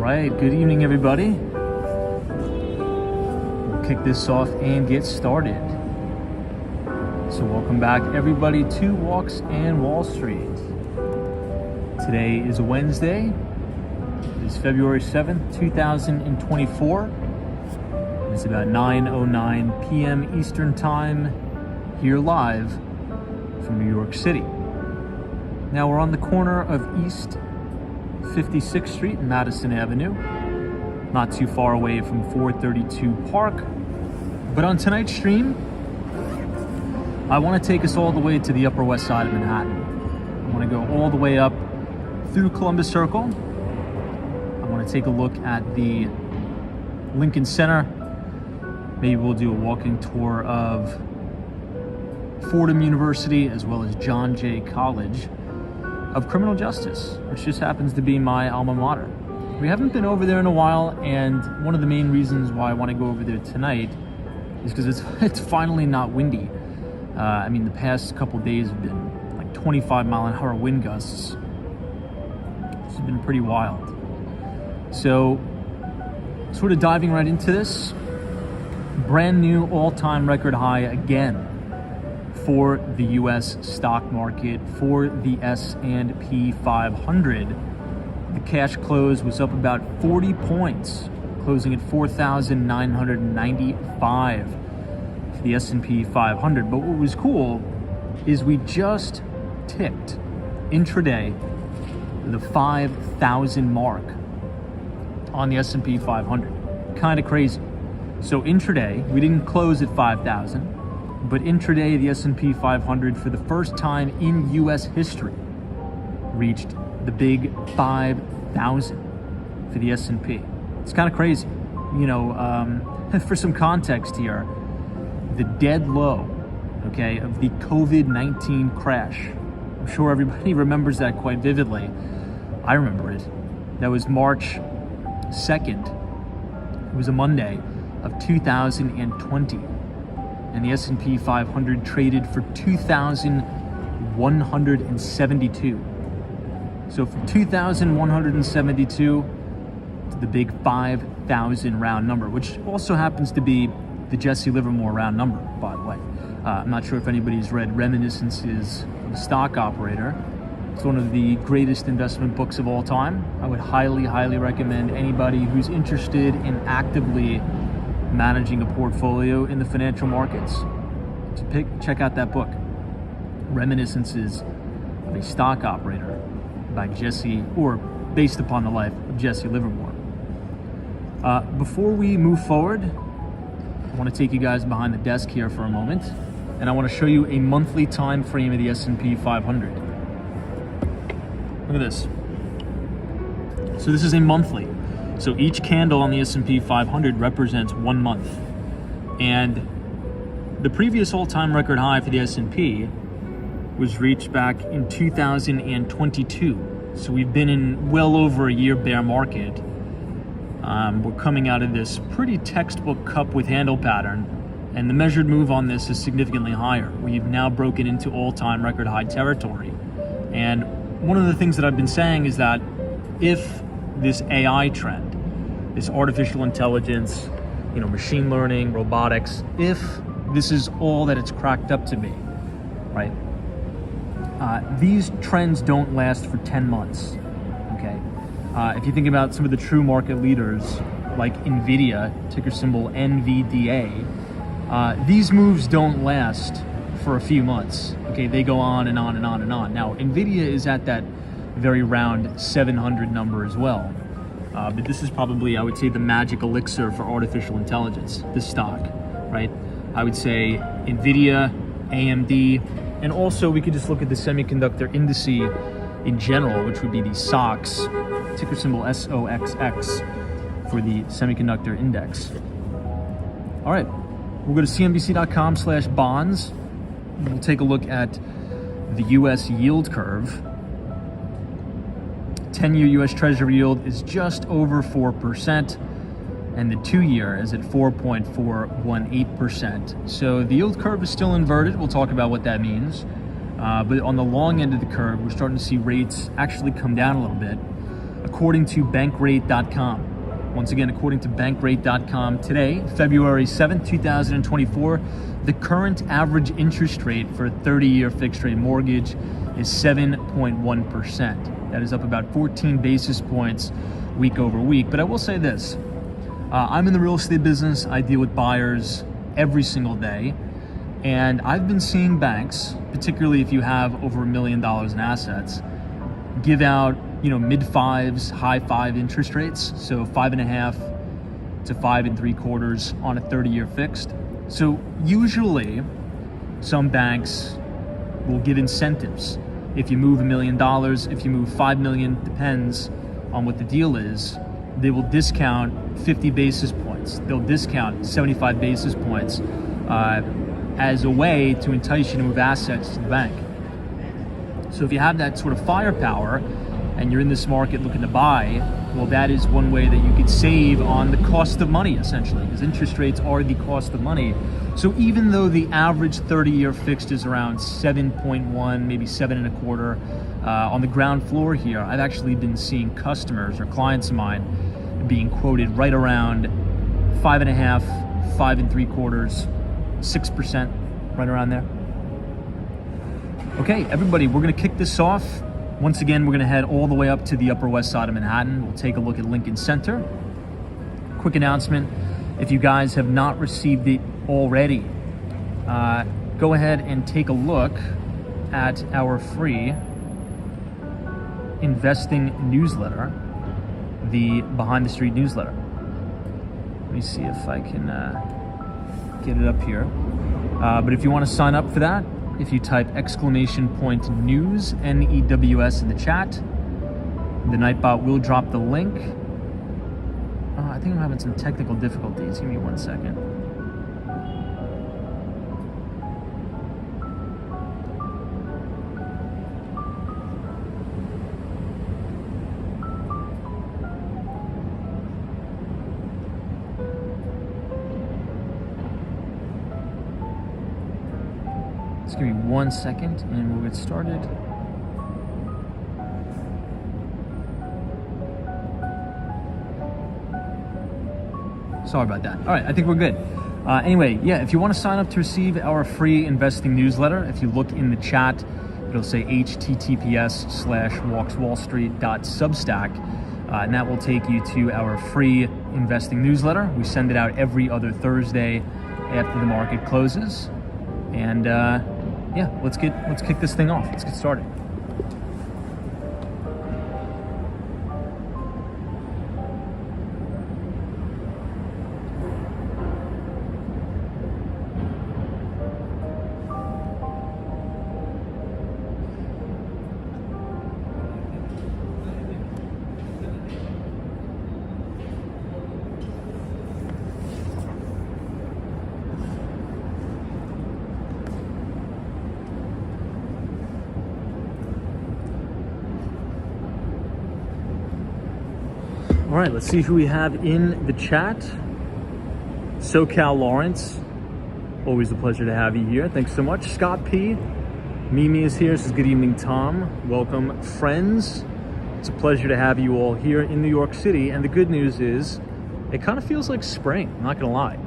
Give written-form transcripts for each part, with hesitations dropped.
right, good evening everybody. We'll kick this off and get started. So welcome back everybody to Walks and Wall Street. Today is Wednesday. It is February 7th, 2024. It's about 9:09 p.m. Eastern Time here live from New York City. Now we're on the corner of East 56th Street and Madison Avenue, not too far away from 432 Park. But on tonight's stream, I want to take us all the way to the Upper West Side of Manhattan. I want to go all the way up through Columbus Circle. I want to take a look at the Lincoln Center. Maybe we'll do a walking tour of Fordham University as well as John Jay College of Criminal Justice, which just happens to be my alma mater. We haven't been over there in a while, and one of the main reasons why I want to go over there tonight is because it's finally not windy. I mean, the past couple days have been like 25-mile-an-hour wind gusts. It's been pretty wild. So, sort of diving right into this, brand new all-time record high again for the U.S. stock market, for the S&P 500. The cash close was up about 40 points, closing at 4,995 for the S&P 500. But what was cool is we just ticked intraday the 5,000 mark on the S&P 500. Kind of crazy. So intraday, we didn't close at 5,000. But intraday, the S&P 500, for the first time in U.S. history, reached the big 5,000 for the S&P. It's kind of crazy. You know, for some context here, the dead low, okay, of the COVID-19 crash. I'm sure everybody remembers that quite vividly. I remember it. That was March 2nd. It was a Monday of 2020. And the S&P 500 traded for 2,172. So from 2,172 to the big 5,000 round number, which also happens to be the Jesse Livermore round number, by the way. I'm not sure if anybody's read Reminiscences of a Stock Operator. It's one of the greatest investment books of all time. I would highly, highly recommend anybody who's interested in actively managing a portfolio in the financial markets to check out that book, Reminiscences of a Stock Operator by Jesse, or based upon the life of Jesse Livermore. Before we move forward, I want to take you guys behind the desk here for a moment, and I want to show you a monthly time frame of the S&P 500. Look at this. So this is a monthly. So each candle on the S&P 500 represents 1 month. And the previous all-time record high for the S&P was reached back in 2022. So we've been in well over a year bear market. We're coming out of this pretty textbook cup with handle pattern, and the measured move on this is significantly higher. We've now broken into all-time record high territory. And one of the things that I've been saying is that if this AI trend, this artificial intelligence, you know, machine learning, robotics, if this is all that it's cracked up to be, right? These trends don't last for 10 months, okay? If you think about some of the true market leaders, like NVIDIA, ticker symbol NVDA, these moves don't last for a few months, okay? They go on and on and on and on. Now, NVIDIA is at that very round 700 number as well. But this is probably, I would say, the magic elixir for artificial intelligence, this stock, right? I would say NVIDIA, AMD, and also we could just look at the semiconductor indices in general, which would be the SOX, ticker symbol SOXX for the semiconductor index. All right, we'll go to cnbc.com/bonds. We'll take a look at the U.S. yield curve. 10-year U.S. Treasury yield is just over 4%, and the 2-year is at 4.418%. So the yield curve is still inverted. We'll talk about what that means. But on the long end of the curve, we're starting to see rates actually come down a little bit. according to bankrate.com. Once again, according to bankrate.com, today, February 7th, 2024, the current average interest rate for a 30-year fixed rate mortgage is 7.1%. That is up about 14 basis points week over week. But I will say this, I'm in the real estate business. I deal with buyers every single day. And I've been seeing banks, particularly if you have over $1 million in assets, give out mid fives, high five interest rates. So 5.5 to 5 3/4 on a 30-year fixed. So usually some banks will give incentives. If you move $1 million, if you move 5 million, depends on what the deal is, they will discount 50 basis points. They'll discount 75 basis points as a way to entice you to move assets to the bank. So if you have that sort of firepower and you're in this market looking to buy, well, that is one way that you could save on the cost of money, essentially, because interest rates are the cost of money. So even though the average 30-year fixed is around 7.1, maybe 7.25, on the ground floor here, I've actually been seeing customers or clients of mine being quoted right around 5.5, 5 3/4, 6%, right around there. Okay, everybody, we're gonna kick this off. Once again, we're gonna head all the way up to the Upper West Side of Manhattan. We'll take a look at Lincoln Center. Quick announcement, if you guys have not received it already, go ahead and take a look at our free investing newsletter, the Behind the Street newsletter. Let me see if I can get it up here. But if you wanna sign up for that, if you type !news, NEWS in the chat, the Nightbot will drop the link. I think I'm having some technical difficulties. Give me 1 second. Just give me 1 second and we'll get started. Sorry about that. All right, I think we're good. Anyway, yeah, if you want to sign up to receive our free investing newsletter, if you look in the chat, it'll say https://walkswallstreet.substack, and that will take you to our free investing newsletter. We send it out every other Thursday after the market closes. And yeah, let's kick this thing off. Let's get started. All right, let's see who we have in the chat. SoCal Lawrence, always a pleasure to have you here. Thanks so much. Scott P. Mimi is here. Says good evening, Tom. Welcome, friends. It's a pleasure to have you all here in New York City. And the good news is, it kind of feels like spring. I'm not gonna lie.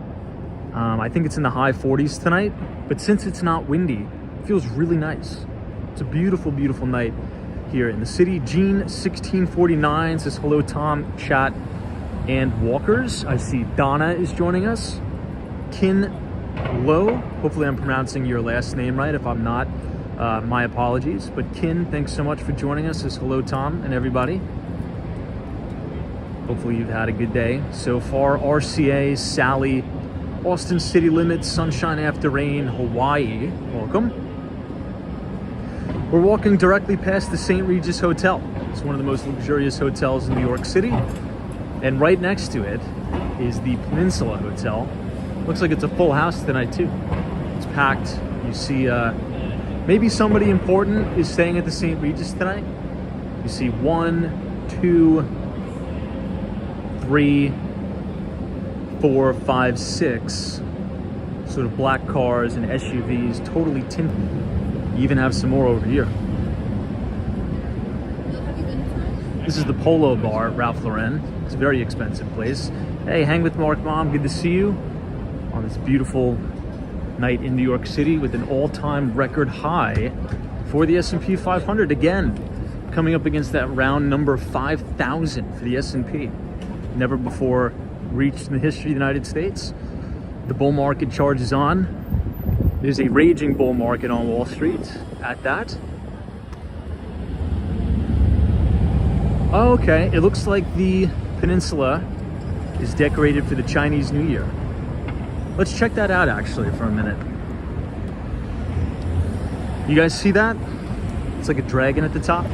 I think it's in the high 40s tonight, but since it's not windy, it feels really nice. It's a beautiful, beautiful night here in the city. Gene 1649 says hello, Tom, chat, and walkers. I see Donna is joining us. Kin Lo, hopefully I'm pronouncing your last name right. If I'm not, my apologies. But Kin, thanks so much for joining us. Says hello, Tom, and everybody. Hopefully you've had a good day so far. RCA, Sally, Austin City Limits, Sunshine After Rain, Hawaii, welcome. We're walking directly past the St. Regis Hotel. It's one of the most luxurious hotels in New York City. And right next to it is the Peninsula Hotel. Looks like it's a full house tonight too. It's packed. You see maybe somebody important is staying at the St. Regis tonight. You see 1, 2, 3, 4, 5, 6 sort of black cars and SUVs, totally tinted. You even have some more over here. This is the Polo Bar at Ralph Lauren. It's a very expensive place. Hey, hang with Mark Mom. Good to see you on this beautiful night in New York City with an all-time record high for the S&P 500. Again, coming up against that round number 5,000 for the S&P. Never before reached in the history of the United States. The bull market charges on. There's a raging bull market on Wall Street at that. Oh, okay, it looks like the peninsula is decorated for the Chinese New Year. Let's check that out actually for a minute. You guys see that? It's like a dragon at the top.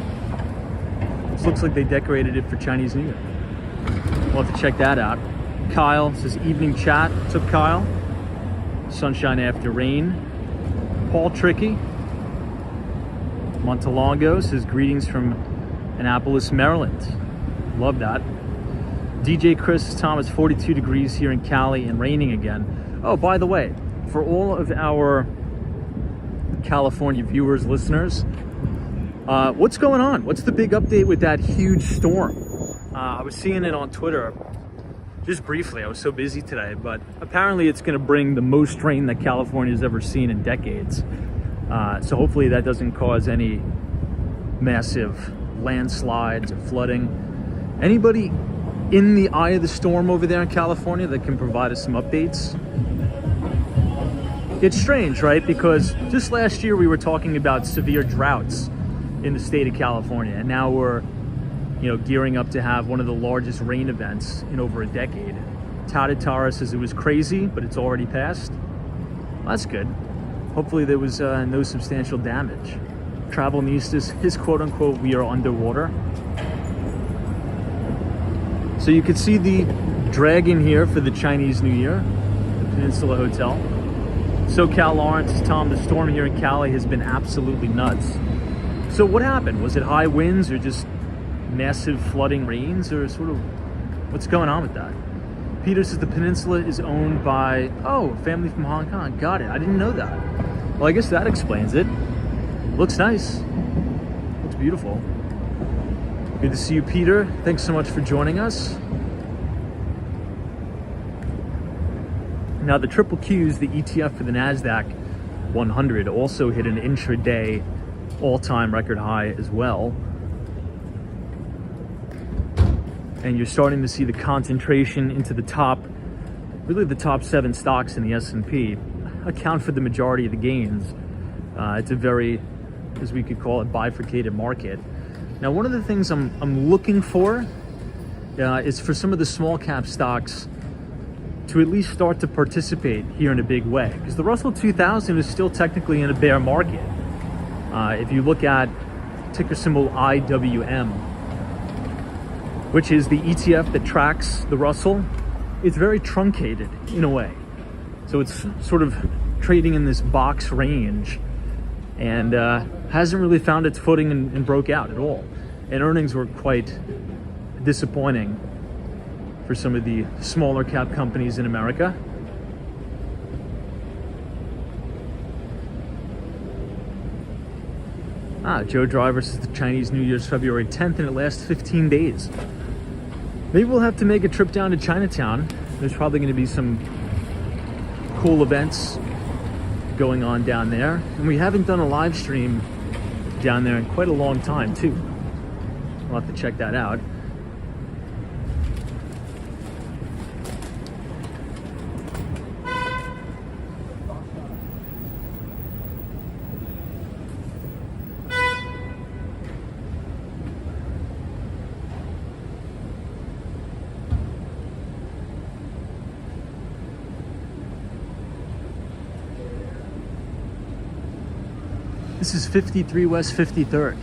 This looks like they decorated it for Chinese New Year. We'll have to check that out. Kyle says evening chat. What's up, Kyle? Sunshine after rain. Paul Tricky. Montalongo says greetings from Annapolis, Maryland. Love that. DJ Chris Thomas, 42 degrees here in Cali and raining again. Oh, by the way, for all of our California viewers, listeners, what's going on? What's the big update with that huge storm? I was seeing it on Twitter just briefly. I was so busy today, but apparently it's going to bring the most rain that California's ever seen in decades. So hopefully that doesn't cause any massive landslides or flooding. Anybody in the eye of the storm over there in California that can provide us some updates? It's strange, right? Because just last year we were talking about severe droughts in the state of California, and now we're, gearing up to have one of the largest rain events in over a decade. Tara says it was crazy, but it's already passed. Well, that's good. Hopefully there was no substantial damage. Travel News is quote unquote, we are underwater. So you can see the dragon here for the Chinese New Year, the Peninsula Hotel. SoCal Lawrence, Tom, the storm here in Cali has been absolutely nuts. So what happened? Was it high winds or just massive flooding rains, or sort of what's going on with that? Peter says the peninsula is owned by, a family from Hong Kong. Got it. I didn't know that. Well, I guess that explains it. Looks nice. Looks beautiful. Good to see you, Peter. Thanks so much for joining us. Now, the triple Qs, the ETF for the NASDAQ 100, also hit an intraday all-time record high as well. And you're starting to see the concentration into the top 7 stocks in the S&P account for the majority of the gains. It's a very, as we could call it, bifurcated market. Now, one of the things I'm looking for is for some of the small cap stocks to at least start to participate here in a big way, because the Russell 2000 is still technically in a bear market. If you look at ticker symbol IWM, which is the ETF that tracks the Russell, it's very truncated in a way. So it's sort of trading in this box range and hasn't really found its footing and broke out at all. And earnings were quite disappointing for some of the smaller cap companies in America. Joe Driver says the Chinese New Year's February 10th and it lasts 15 days. Maybe we'll have to make a trip down to Chinatown. There's probably going to be some cool events going on down there. And we haven't done a live stream down there in quite a long time, too. We'll have to check that out. This is 53 West 53rd.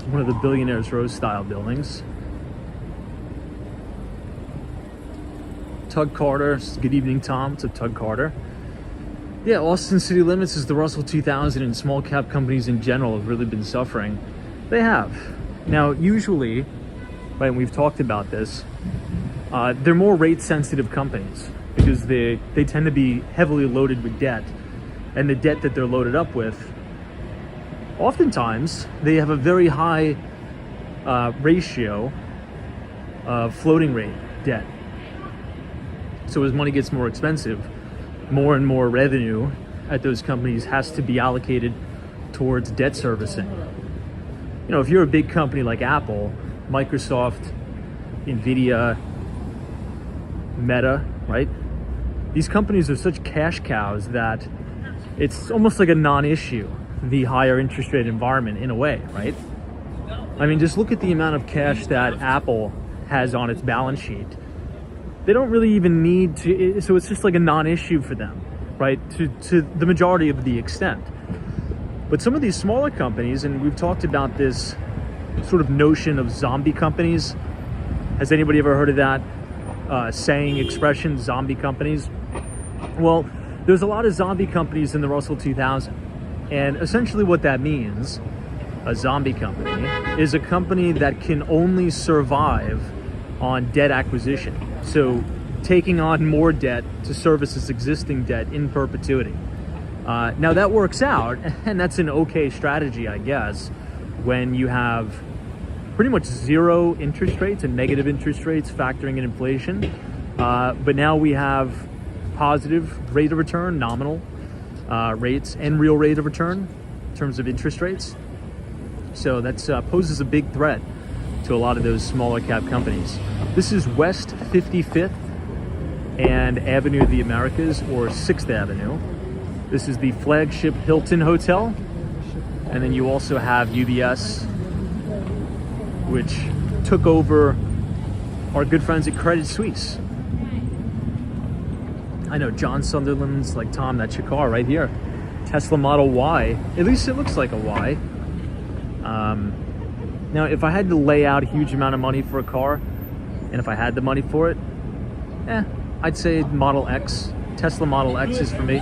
One of the Billionaires Row style buildings. Tug Carter, good evening, Tom. What's up, Tug Carter? Yeah, Austin City Limits is the Russell 2000, and small cap companies in general have really been suffering. They have. Now, usually, right, and we've talked about this, they're more rate sensitive companies, because they tend to be heavily loaded with debt, and the debt that they're loaded up with oftentimes they have a very high ratio of floating rate debt. So as money gets more expensive, more and more revenue at those companies has to be allocated towards debt servicing. You know, if you're a big company like Apple, Microsoft, Nvidia, Meta, right? These companies are such cash cows that it's almost like a non-issue, the higher interest rate environment in a way, right? I mean, just look at the amount of cash that Apple has on its balance sheet. They don't really even need to, so it's just like a non-issue for them, right? To the majority of the extent. But some of these smaller companies, and we've talked about this sort of notion of zombie companies. Has anybody ever heard of that saying, expression, zombie companies? Well, there's a lot of zombie companies in the Russell 2000. And essentially what that means, a zombie company, is a company that can only survive on debt acquisition. So taking on more debt to service its existing debt in perpetuity. Now that works out, and that's an okay strategy, I guess, when you have pretty much zero interest rates and negative interest rates factoring in inflation. But now we have positive rate of return, nominal rates, and real rate of return in terms of interest rates. So that poses a big threat to a lot of those smaller cap companies. This is West 55th and Avenue of the Americas, or 6th Avenue. This is the flagship Hilton Hotel. And then you also have UBS, which took over our good friends at Credit Suisse. I know John Sunderland's like, Tom, that's your car right here. Tesla Model Y. At least it looks like a Y. Now, if I had to lay out a huge amount of money for a car, and if I had the money for it, I'd say Model X. Tesla Model X is for me.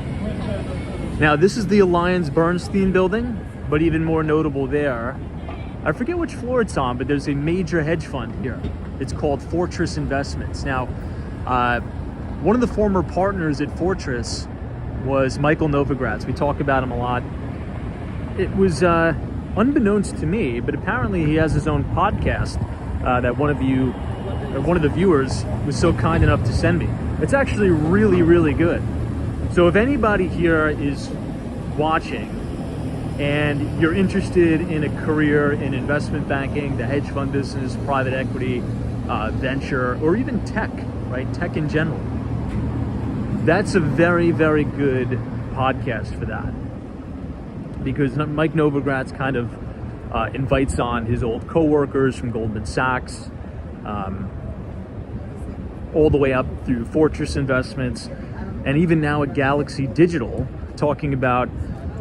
Now, this is the Alliance Bernstein building, but even more notable there, I forget which floor it's on, but there's a major hedge fund here. It's called Fortress Investments. Now, one of the former partners at Fortress was Michael Novogratz. We talk about him a lot. It was unbeknownst to me, but apparently he has his own podcast that one of the viewers was so kind enough to send me. It's actually really, really good. So if anybody here is watching and you're interested in a career in investment banking, the hedge fund business, private equity, venture, or even tech, right? Tech in general. That's a very, very good podcast for that. Because Mike Novogratz kind of invites on his old coworkers from Goldman Sachs, all the way up through Fortress Investments, and even now at Galaxy Digital, talking about,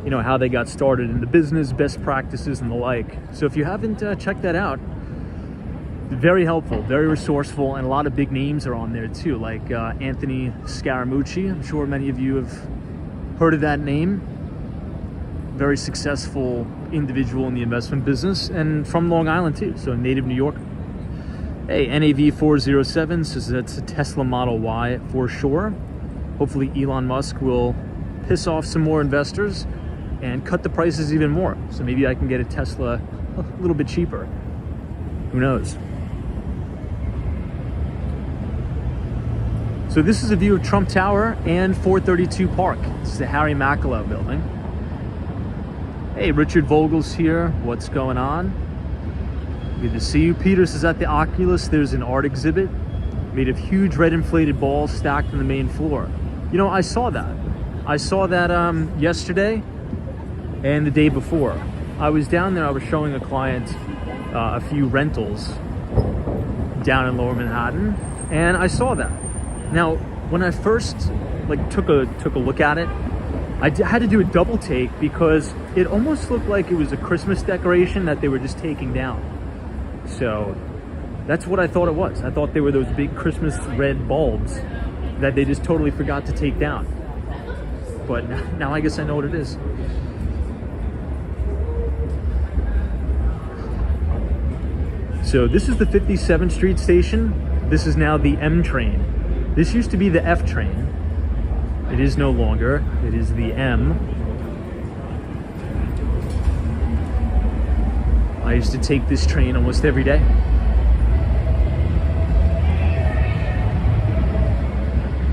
you know, how they got started in the business, best practices, and the like. So if you haven't checked that out, very helpful, very resourceful, and a lot of big names are on there too, like Anthony Scaramucci. I'm sure many of you have heard of that name. Very successful individual in the investment business, and from Long Island too, so a native New Yorker. Hey, NAV 407 says that's a Tesla Model Y for sure. Hopefully Elon Musk will piss off some more investors and cut the prices even more. So maybe I can get a Tesla a little bit cheaper. Who knows? So this is a view of Trump Tower and 432 Park. This is the Harry Mackalow building. Hey, Richard Vogel's here. What's going on? Good to see you. Peters is at the Oculus. There's an art exhibit made of huge red inflated balls stacked on the main floor. You know, I saw that. I saw that yesterday and the day before. I was down there. I was showing a client a few rentals down in Lower Manhattan, and I saw that. Now, when I first took a look at it, I had to do a double take because it almost looked like it was a Christmas decoration that they were just taking down. So that's what I thought it was. I thought they were those big Christmas red bulbs that they just totally forgot to take down. But now I guess I know what it is. So this is the 57th Street station. This is now the M train. This used to be the F train. It is no longer. It is the M. I used to take this train almost every day.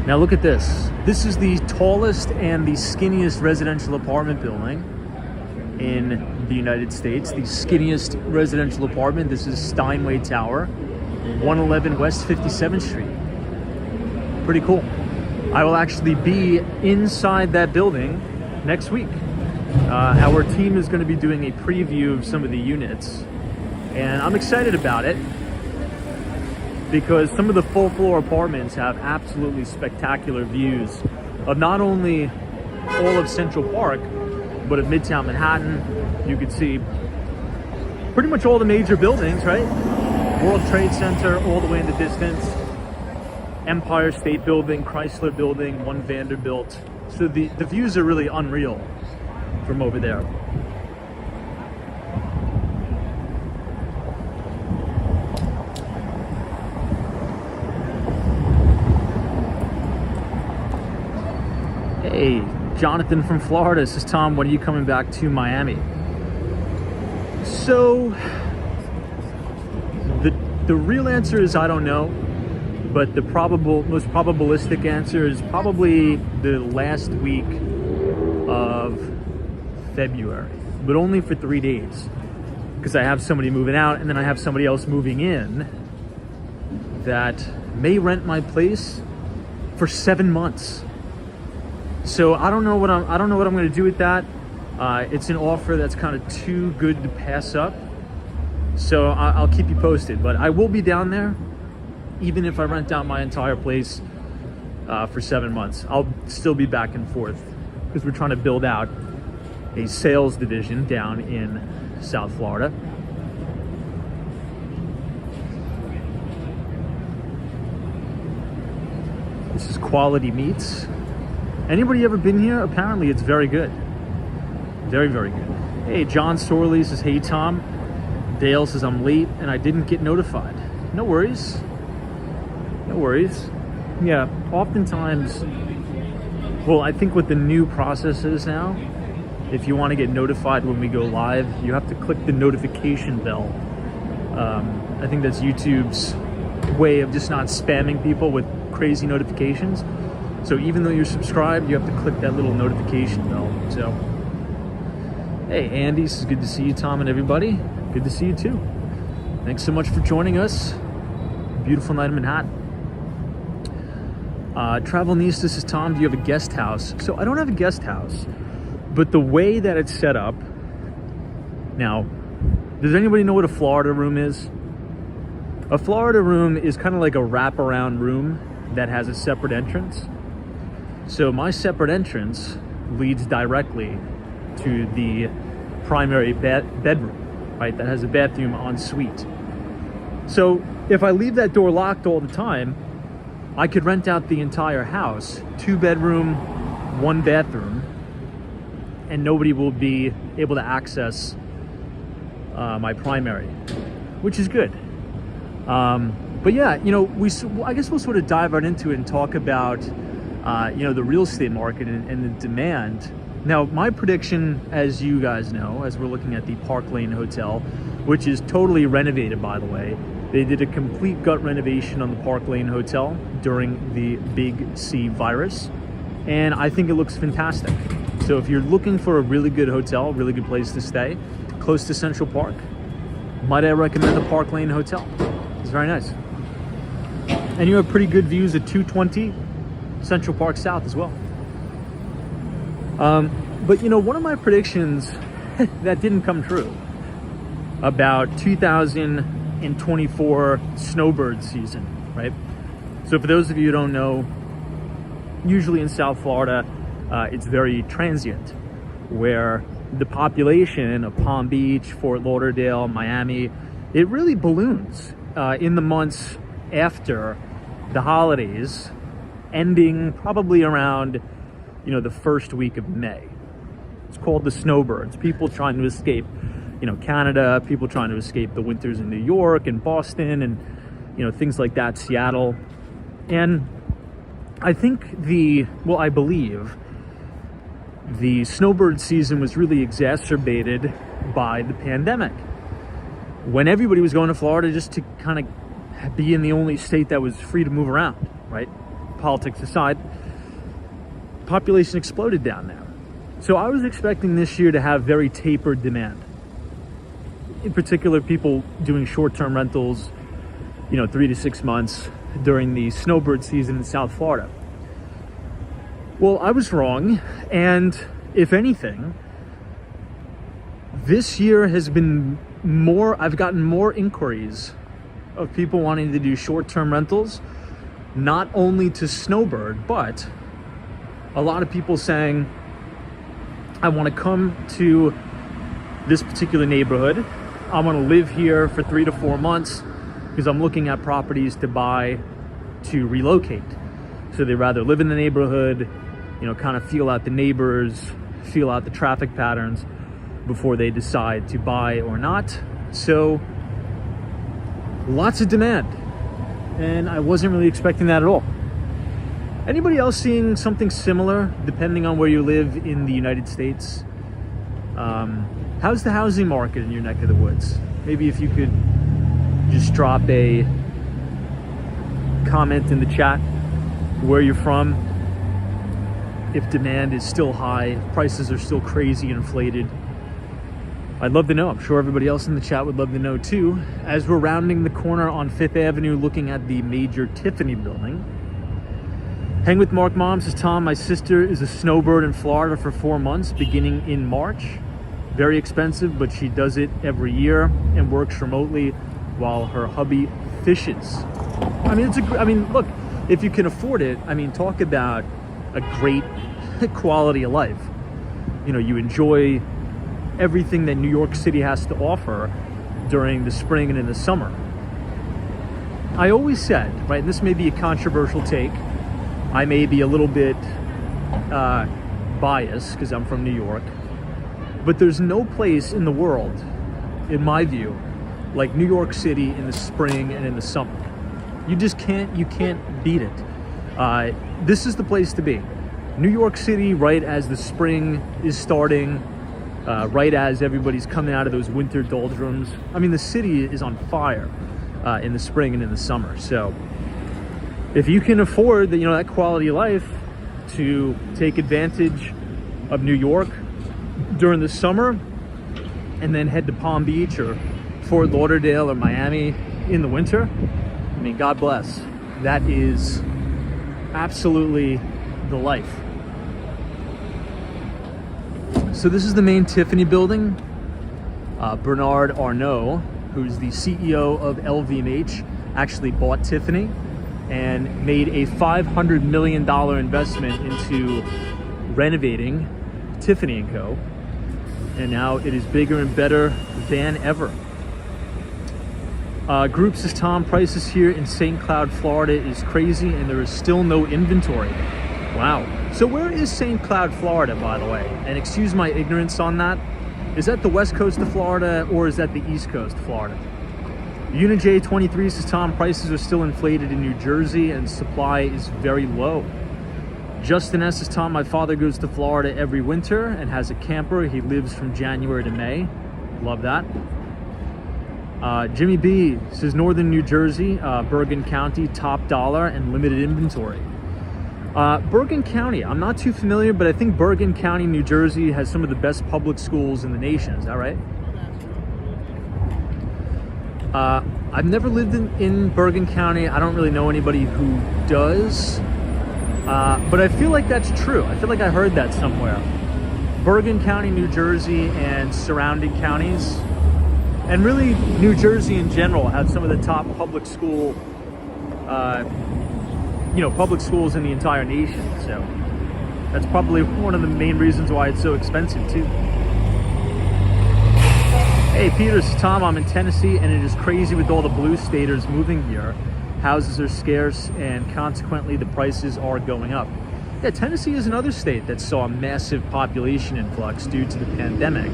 Now look at this. This is the tallest and the skinniest residential apartment building in the United States. The skinniest residential apartment. This is Steinway Tower, 111 West 57th Street. Pretty cool. I will actually be inside that building next week. Our team is going to be doing a preview of some of the units, and I'm excited about it because some of the full floor apartments have absolutely spectacular views of not only all of Central Park, but of Midtown Manhattan. You could see pretty much all the major buildings, right? World Trade Center all the way in the distance, Empire State Building, Chrysler Building, One Vanderbilt. So the views are really unreal from over there. Hey, Jonathan from Florida says, Tom, when are you coming back to Miami? So the real answer is I don't know, but the most probabilistic answer is probably the last week of February, but only for 3 days, because I have somebody moving out and then I have somebody else moving in that may rent my place for 7 months. So I don't know what I'm going to do with that. It's an offer that's kind of too good to pass up. So I'll keep you posted, but I will be down there, even if I rent out my entire place for 7 months. I'll still be back and forth because we're trying to build out a sales division down in South Florida. This is Quality Meats. Anybody ever been here? Apparently it's very good. Very, very good. Hey, John Sorley says, hey Tom. Dale says, I'm late and I didn't get notified. No worries. No worries. Yeah, oftentimes, well, I think what the new process is now, if you want to get notified when we go live, you have to click the notification bell. I think that's YouTube's way of just not spamming people with crazy notifications. So even though you're subscribed, you have to click that little notification bell. So, hey, Andy, it's good to see you, Tom, and everybody. Good to see you too. Thanks so much for joining us. Beautiful night in Manhattan. Travelnista says, Tom, do you have a guest house? So I don't have a guest house, but the way that it's set up, now, does anybody know what a Florida room is? A Florida room is kind of like a wraparound room that has a separate entrance. So my separate entrance leads directly to the primary bedroom, right? That has a bathroom en suite. So if I leave that door locked all the time, I could rent out the entire house, 2 bedroom, 1 bathroom, and nobody will be able to access my primary, which is good. But yeah, you know, I guess we'll sort of dive right into it and talk about you know, the real estate market and the demand. Now, my prediction, as you guys know, as we're looking at the Park Lane Hotel, which is totally renovated, by the way. They did a complete gut renovation on the Park Lane Hotel during the Big C virus, and I think it looks fantastic. So if you're looking for a really good hotel, really good place to stay, close to Central Park, might I recommend the Park Lane Hotel. It's very nice. And you have pretty good views at 220 Central Park South as well. But you know, one of my predictions that didn't come true about 2024 snowbird season, right? So for those of you who don't know, usually in South Florida, it's very transient, where the population of Palm Beach, Fort Lauderdale, Miami, it really balloons in the months after the holidays, ending probably around, you know, the first week of May. It's called the snowbirds. People trying to escape, you know, Canada, people trying to escape the winters in New York and Boston and, you know, things like that, Seattle. And I think I believe the snowbird season was really exacerbated by the pandemic. when everybody was going to Florida just to kind of be in the only state that was free to move around, right? Politics aside, population exploded down there. So I was expecting this year to have very tapered demand. In particular, people doing short-term rentals, 3 to 6 months during the snowbird season in South Florida. Well, I was wrong, and if anything, this year has been I've gotten more inquiries of people wanting to do short-term rentals, not only to snowbird, but a lot of people saying, I want to come to this particular neighborhood. I want to live here for 3 to 4 months because I'm looking at properties to buy to relocate. So they'd rather live in the neighborhood, kind of feel out the neighbors, feel out the traffic patterns before they decide to buy or not. So lots of demand, and I wasn't really expecting that at all. Anybody else seeing something similar depending on where you live in the United States? How's the housing market in your neck of the woods? Maybe if you could just drop a comment in the chat where you're from, if demand is still high, if prices are still crazy and inflated. I'd love to know. I'm sure everybody else in the chat would love to know too. As we're rounding the corner on 5th Avenue looking at the major Tiffany building. Hang with Mark Mom says, Tom, my sister is a snowbird in Florida for 4 months beginning in March. Very expensive, but she does it every year and works remotely while her hubby fishes. Look, if you can afford it, talk about a great quality of life. You enjoy everything that New York City has to offer during the spring and in the summer. I always said, right, and this may be a controversial take, I may be a little bit biased because I'm from New York, but there's no place in the world, in my view, like New York City in the spring and in the summer. You can't beat it. This is the place to be. New York City, right as the spring is starting, right as everybody's coming out of those winter doldrums. The city is on fire in the spring and in the summer. So if you can afford that quality of life to take advantage of New York during the summer and then head to Palm Beach or Fort Lauderdale or Miami in the winter, God bless. That is absolutely the life. So this is the main Tiffany building. Bernard Arnault, who's the CEO of LVMH, actually bought Tiffany and made a $500 million investment into renovating Tiffany & Co. And now it is bigger and better than ever. Group says, Tom, prices here in St. Cloud, Florida is crazy and there is still no inventory. Wow. So where is St. Cloud, Florida, by the way? And excuse my ignorance on that. Is that the west coast of Florida or is that the east coast of Florida? UniJ23 says, Tom, prices are still inflated in New Jersey and supply is very low. Justin S says, Tom, my father goes to Florida every winter and has a camper. He lives from January to May. Love that. Jimmy B says, Northern New Jersey, Bergen County, top dollar and limited inventory. Bergen County, I'm not too familiar, but I think Bergen County, New Jersey has some of the best public schools in the nation. Is that right? I've never lived in Bergen County. I don't really know anybody who does, but I feel like that's true. I feel like I heard that somewhere. Bergen County, New Jersey, and surrounding counties, and really New Jersey in general, have some of the top public school, public schools in the entire nation. So that's probably one of the main reasons why it's so expensive too. Hey, Peter, this is Tom. I'm in Tennessee, and it is crazy with all the blue staters moving here. Houses are scarce, and consequently, the prices are going up. Yeah, Tennessee is another state that saw a massive population influx due to the pandemic.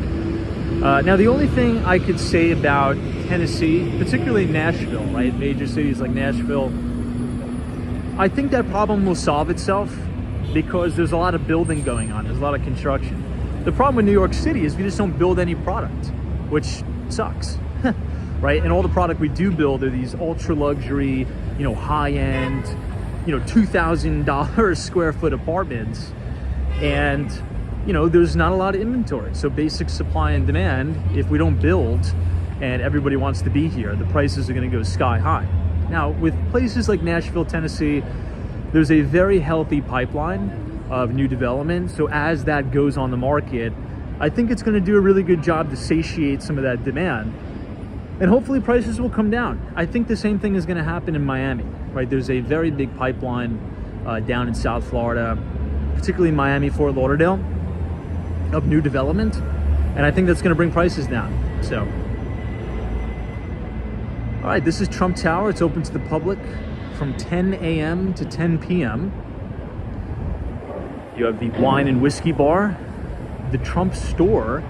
Now, the only thing I could say about Tennessee, particularly Nashville, right? Major cities like Nashville, I think that problem will solve itself because there's a lot of building going on. There's a lot of construction. The problem with New York City is we just don't build any product, which sucks. right? And all the product we do build are these ultra luxury, you know, high end, you know, $2,000 square foot apartments. And, you know, there's not a lot of inventory. So basic supply and demand, if we don't build and everybody wants to be here, the prices are going to go sky high. Now, with places like Nashville, Tennessee, there's a very healthy pipeline of new development. So as that goes on the market, I think it's going to do a really good job to satiate some of that demand. And hopefully prices will come down. I think the same thing is going to happen in Miami, right? There's a very big pipeline down in South Florida, particularly Miami, Fort Lauderdale, of new development. And I think that's going to bring prices down. So, all right, this is Trump Tower. It's open to the public from 10 a.m. to 10 p.m. You have the wine and whiskey bar, the Trump store,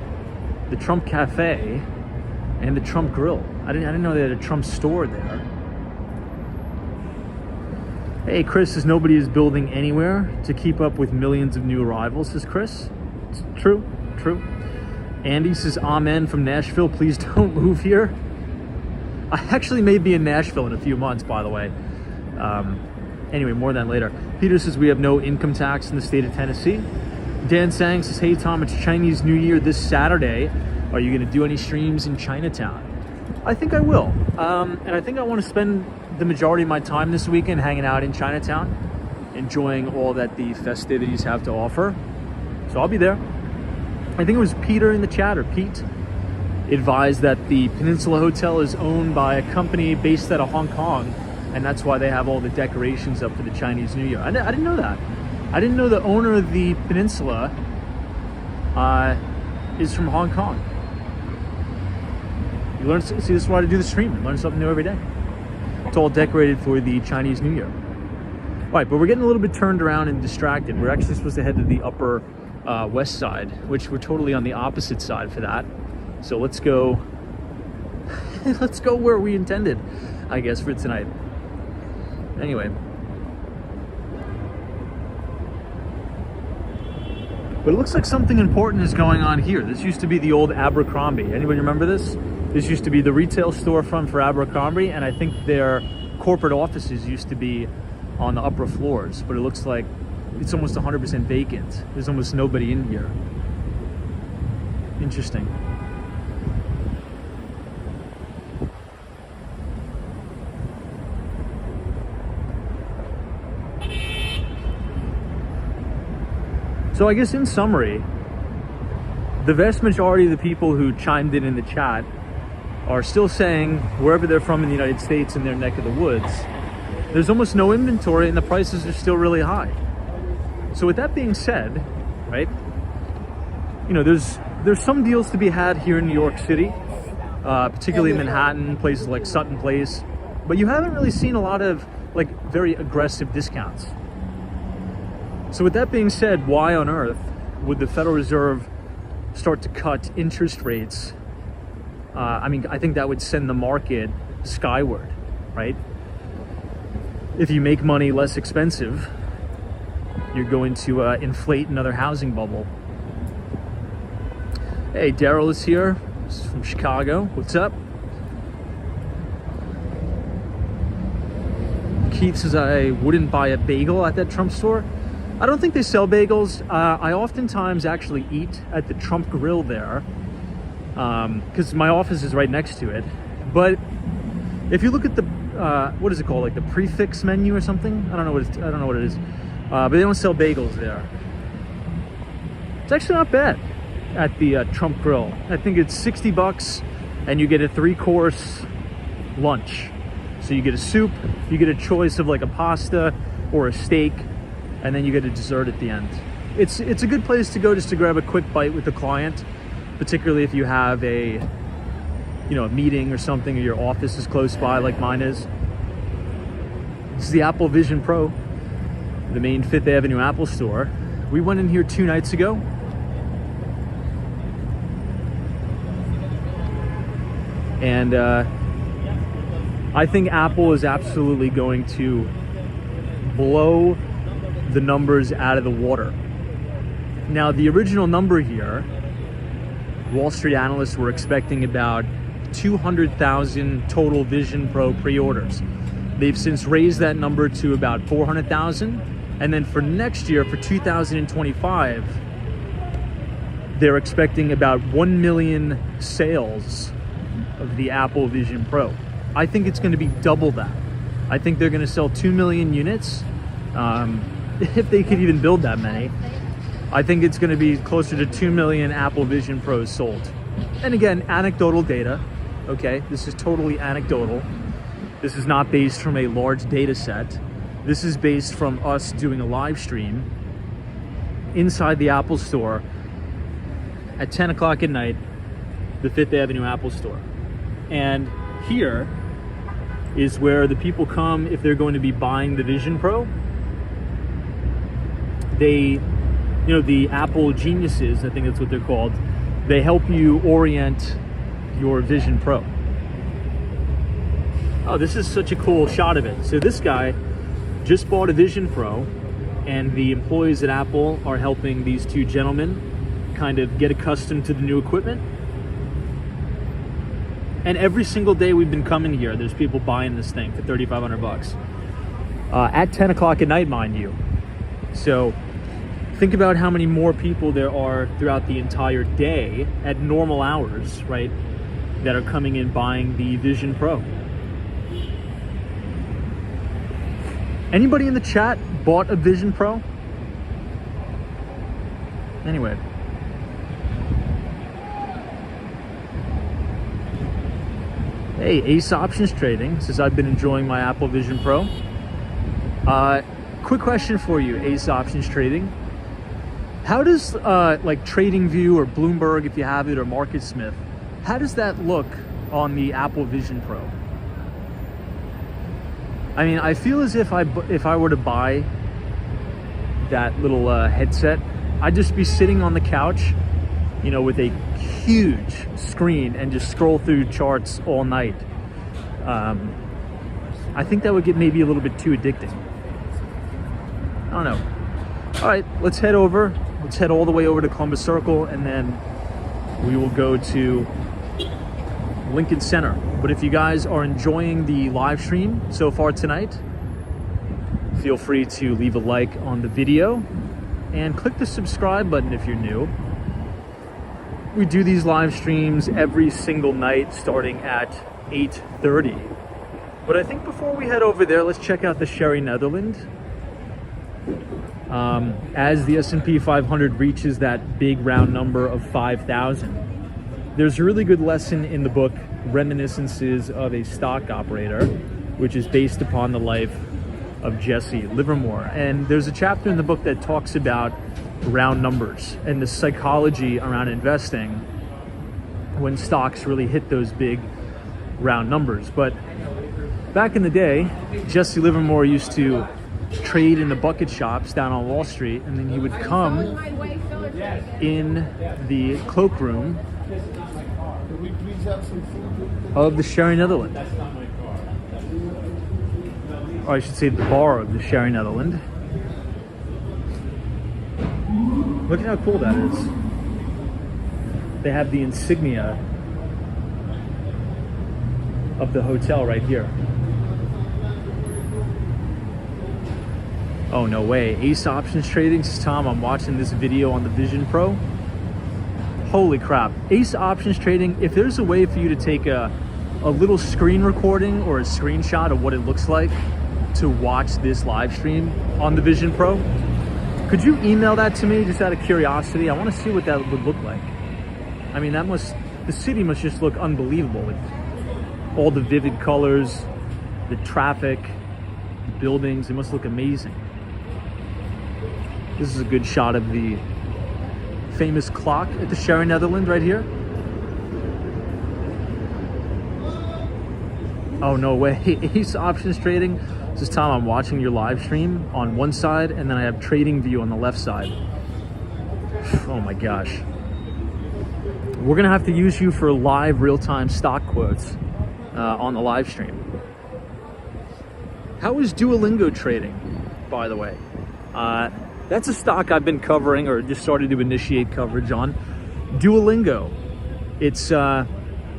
the Trump Cafe, and the Trump Grill. I didn't know they had a Trump store there. Hey, Chris says nobody is building anywhere to keep up with millions of new arrivals, says Chris. It's true. Andy says, amen from Nashville. Please don't move here. I actually may be in Nashville in a few months, by the way. Anyway, more on that later. Peter says we have no income tax in the state of Tennessee. Dan Sang says, hey Tom, it's Chinese New Year this Saturday. Are you going to do any streams in Chinatown? I think I will. And I think I want to spend the majority of my time this weekend hanging out in Chinatown, enjoying all that the festivities have to offer. So I'll be there. I think it was Peter in the chat, or Pete, advised that the Peninsula Hotel is owned by a company based out of Hong Kong, and that's why they have all the decorations up for the Chinese New Year. I didn't know that. I didn't know the owner of the Peninsula is from Hong Kong. You learn, see, this is why I do the stream. You learn something new every day. It's all decorated for the Chinese New Year. All right, but we're getting a little bit turned around and distracted. We're actually supposed to head to the Upper West Side, which we're totally on the opposite side for that. So let's go. Let's go where we intended, I guess, for tonight. Anyway. But it looks like something important is going on here. This used to be the old Abercrombie. Anybody remember this? This used to be the retail storefront for Abercrombie, and I think their corporate offices used to be on the upper floors, but it looks like it's almost 100% vacant. There's almost nobody in here. Interesting. So I guess in summary, the vast majority of the people who chimed in the chat are still saying wherever they're from in the United States, in their neck of the woods, there's almost no inventory and the prices are still really high. So with that being said, right, you know, there's some deals to be had here in New York City, particularly in Manhattan, places like Sutton Place, but you haven't really seen a lot of like very aggressive discounts. So with that being said, why on earth would the Federal Reserve start to cut interest rates? I mean, I think that would send the market skyward, right? If you make money less expensive, you're going to inflate another housing bubble. Hey, Daryl is here. He's from Chicago. What's up? Keith says, I wouldn't buy a bagel at that Trump store. I don't think they sell bagels. I oftentimes actually eat at the Trump Grill there because my office is right next to it. But if you look at the, what is it called? Like the prefix menu or something? I don't know what it is. But they don't sell bagels there. It's actually not bad at the Trump Grill. I think it's $60 and you get a 3-course lunch. So you get a soup, you get a choice of like a pasta or a steak, and then you get a dessert at the end. It's a good place to go just to grab a quick bite with the client, particularly if you have a meeting or something, or your office is close by like mine is. This is the Apple Vision Pro, the main 5th Avenue Apple store. We went in here 2 nights ago. And I think Apple is absolutely going to blow the numbers out of the water. Now, the original number here, Wall Street analysts were expecting about 200,000 total Vision Pro pre-orders. They've since raised that number to about 400,000. And then for next year, for 2025, they're expecting about 1 million sales of the Apple Vision Pro. I think it's going to be double that. I think they're going to sell 2 million units, if they could even build that many. I think it's going to be closer to 2 million Apple Vision Pros sold. And again, anecdotal data, okay? This is totally anecdotal. This is not based from a large data set. This is based from us doing a live stream inside the Apple store at 10 o'clock at night, the 5th Avenue Apple store. And here is where the people come if they're going to be buying the Vision Pro. They, the Apple geniuses, I think that's what they're called, they help you orient your Vision Pro. Oh, this is such a cool shot of it. So this guy just bought a Vision Pro, and the employees at Apple are helping these two gentlemen kind of get accustomed to the new equipment. And every single day we've been coming here, there's people buying this thing for 3,500 bucks. At 10 o'clock at night, mind you. So think about how many more people there are throughout the entire day at normal hours, right, that are coming in buying the Vision Pro. Anybody in the chat bought a Vision Pro? Anyway. Hey, Ace Options Trading says I've been enjoying my Apple Vision Pro. Quick question for you, Ace Options Trading. How does like TradingView or Bloomberg, if you have it, or MarketSmith, how does that look on the Apple Vision Pro? I mean, I feel as if I were to buy that little headset, I'd just be sitting on the couch, with a huge screen and just scroll through charts all night. I think that would get maybe a little bit too addicting. I don't know. All right, let's head over. Let's head all the way over to Columbus Circle, and then we will go to Lincoln Center. But if you guys are enjoying the live stream so far tonight, feel free to leave a like on the video and click the subscribe button if you're new. We do these live streams every single night starting at 8:30. But I think before we head over there, let's check out the Sherry Netherland. As the S&P 500 reaches that big round number of 5,000, there's a really good lesson in the book Reminiscences of a Stock Operator, which is based upon the life of Jesse Livermore. And there's a chapter in the book that talks about round numbers and the psychology around investing when stocks really hit those big round numbers. But back in the day, Jesse Livermore used to trade in the bucket shops down on Wall Street, and then he would come in the cloakroom of the Sherry Netherland. Or I should say the bar of the Sherry Netherland. Look at how cool that is. They have the insignia of the hotel right here. Oh, no way. Ace Options Trading says, Tom, I'm watching this video on the Vision Pro. Holy crap. Ace Options Trading, if there's a way for you to take a little screen recording or a screenshot of what it looks like to watch this live stream on the Vision Pro, could you email that to me just out of curiosity? I want to see what that would look like. I mean, the city must just look unbelievable with all the vivid colors, the traffic, the buildings. It must look amazing. This is a good shot of the famous clock at the Sherry Netherland right here. Oh, no way. Ace Options Trading. This is Tom. I'm watching your live stream on one side, and then I have TradingView on the left side. Oh my gosh. We're going to have to use you for live real-time stock quotes on the live stream. How is Duolingo trading, by the way? That's a stock I've been covering, or just started to initiate coverage on. Duolingo. It's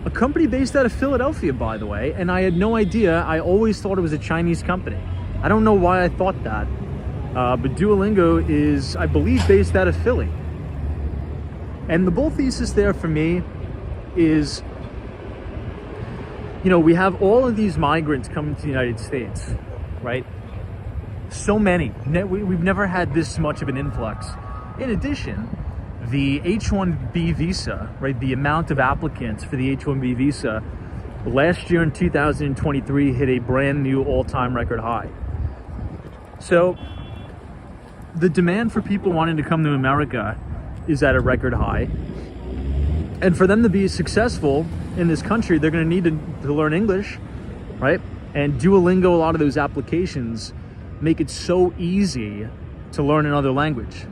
A company based out of Philadelphia, by the way, and I had no idea. I always thought it was a Chinese company. I don't know why I thought that, but Duolingo is, I believe, based out of Philly. And the bull thesis there for me is, you know, we have all of these migrants coming to the United States, right? So many. We've never had this much of an influx. In addition, the H-1B visa, right? The amount of applicants for the H-1B visa last year in 2023 hit a brand new all-time record high. So the demand for people wanting to come to America is at a record high. And for them to be successful in this country, they're going to need to learn English, right? And Duolingo, a lot of those applications make it so easy to learn another language.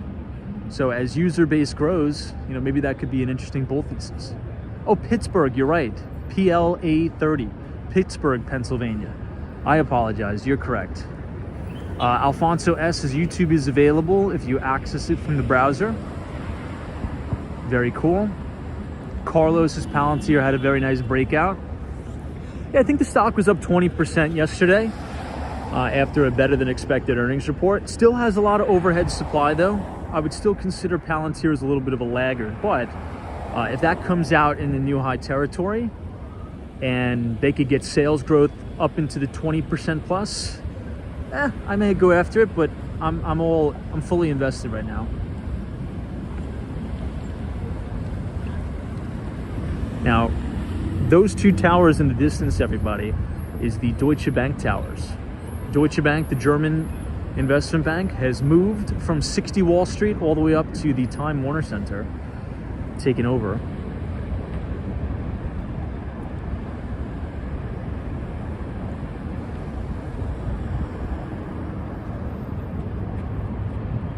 So as user base grows, you know, maybe that could be an interesting bull thesis. Oh, Pittsburgh, you're right. PLA30, Pittsburgh, Pennsylvania. I apologize, you're correct. Alfonso S. YouTube is available if you access it from the browser. Very cool. Carlos's Palantir had a very nice breakout. Yeah, I think the stock was up 20% yesterday after a better than expected earnings report. Still has a lot of overhead supply though. I would still consider Palantir as a little bit of a laggard, but if that comes out in the new high territory and they could get sales growth up into the 20% plus, I may go after it, but I'm fully invested right now. Now, those two towers in the distance, everybody, is the Deutsche Bank towers. Deutsche Bank, the German investment bank, has moved from 60 Wall Street all the way up to the Time Warner Center, taken over.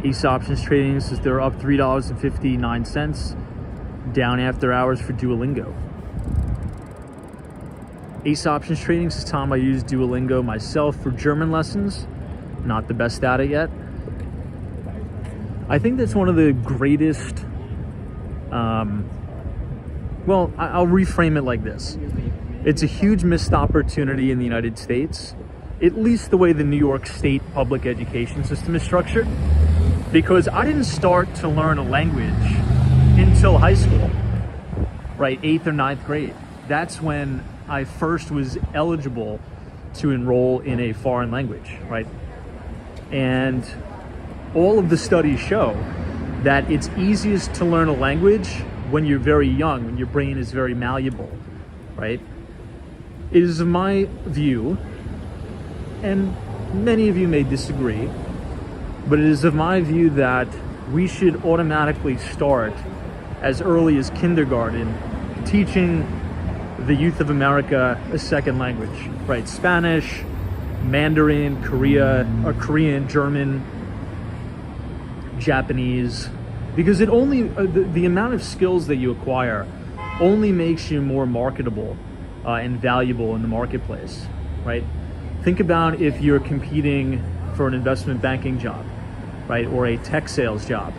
Ace Options Trading says they're up $3.59, down after hours for Duolingo. Ace Options Trading says, Tom, I use Duolingo myself for German lessons. Not the best at it yet. I think that's one of the greatest, well, I'll reframe it like this. It's a huge missed opportunity in the United States, at least the way the New York State public education system is structured, because I didn't start to learn a language until high school, right? 8th or 9th grade. That's when I first was eligible to enroll in a foreign language, right? And all of the studies show that it's easiest to learn a language when you're very young, when your brain is very malleable, right? It is my view, and many of you may disagree, but it is of my view that we should automatically start as early as kindergarten teaching the youth of America a second language, right? Spanish, Mandarin, Korean, German, Japanese, because it only, the amount of skills that you acquire only makes you more marketable and valuable in the marketplace, right? Think about if you're competing for an investment banking job, right? Or a tech sales job,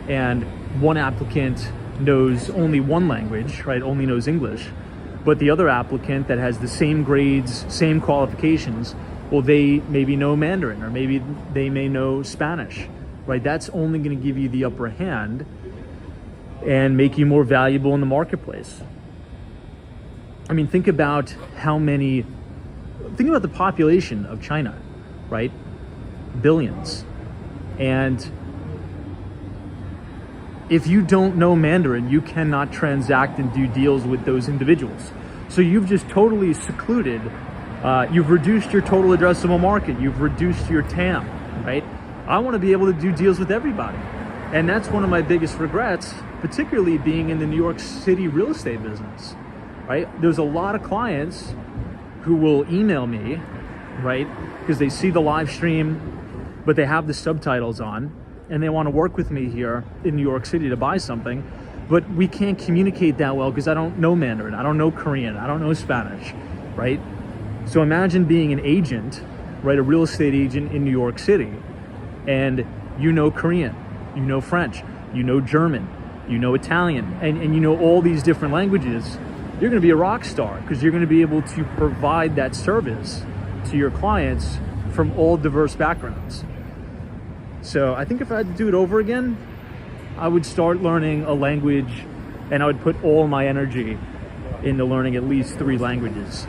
and one applicant knows only one language, right? Only knows English, but the other applicant that has the same grades, same qualifications, well, they maybe know Mandarin, or maybe they may know Spanish, right? That's only going to give you the upper hand and make you more valuable in the marketplace. I mean, think about the population of China, right? Billions. And if you don't know Mandarin, you cannot transact and do deals with those individuals. So you've just totally secluded, you've reduced your total addressable market, you've reduced your TAM, right? I want to be able to do deals with everybody. And that's one of my biggest regrets, particularly being in the New York City real estate business, right? There's a lot of clients who will email me, right? Because they see the live stream, but they have the subtitles on, and they want to work with me here in New York City to buy something, but we can't communicate that well because I don't know Mandarin, I don't know Korean, I don't know Spanish, right? So imagine being an agent, right, a real estate agent in New York City, and you know Korean, you know French, you know German, you know Italian, and you know all these different languages, you're going to be a rock star because you're going to be able to provide that service to your clients from all diverse backgrounds. So I think if I had to do it over again, I would start learning a language and I would put all my energy into learning at least 3 languages.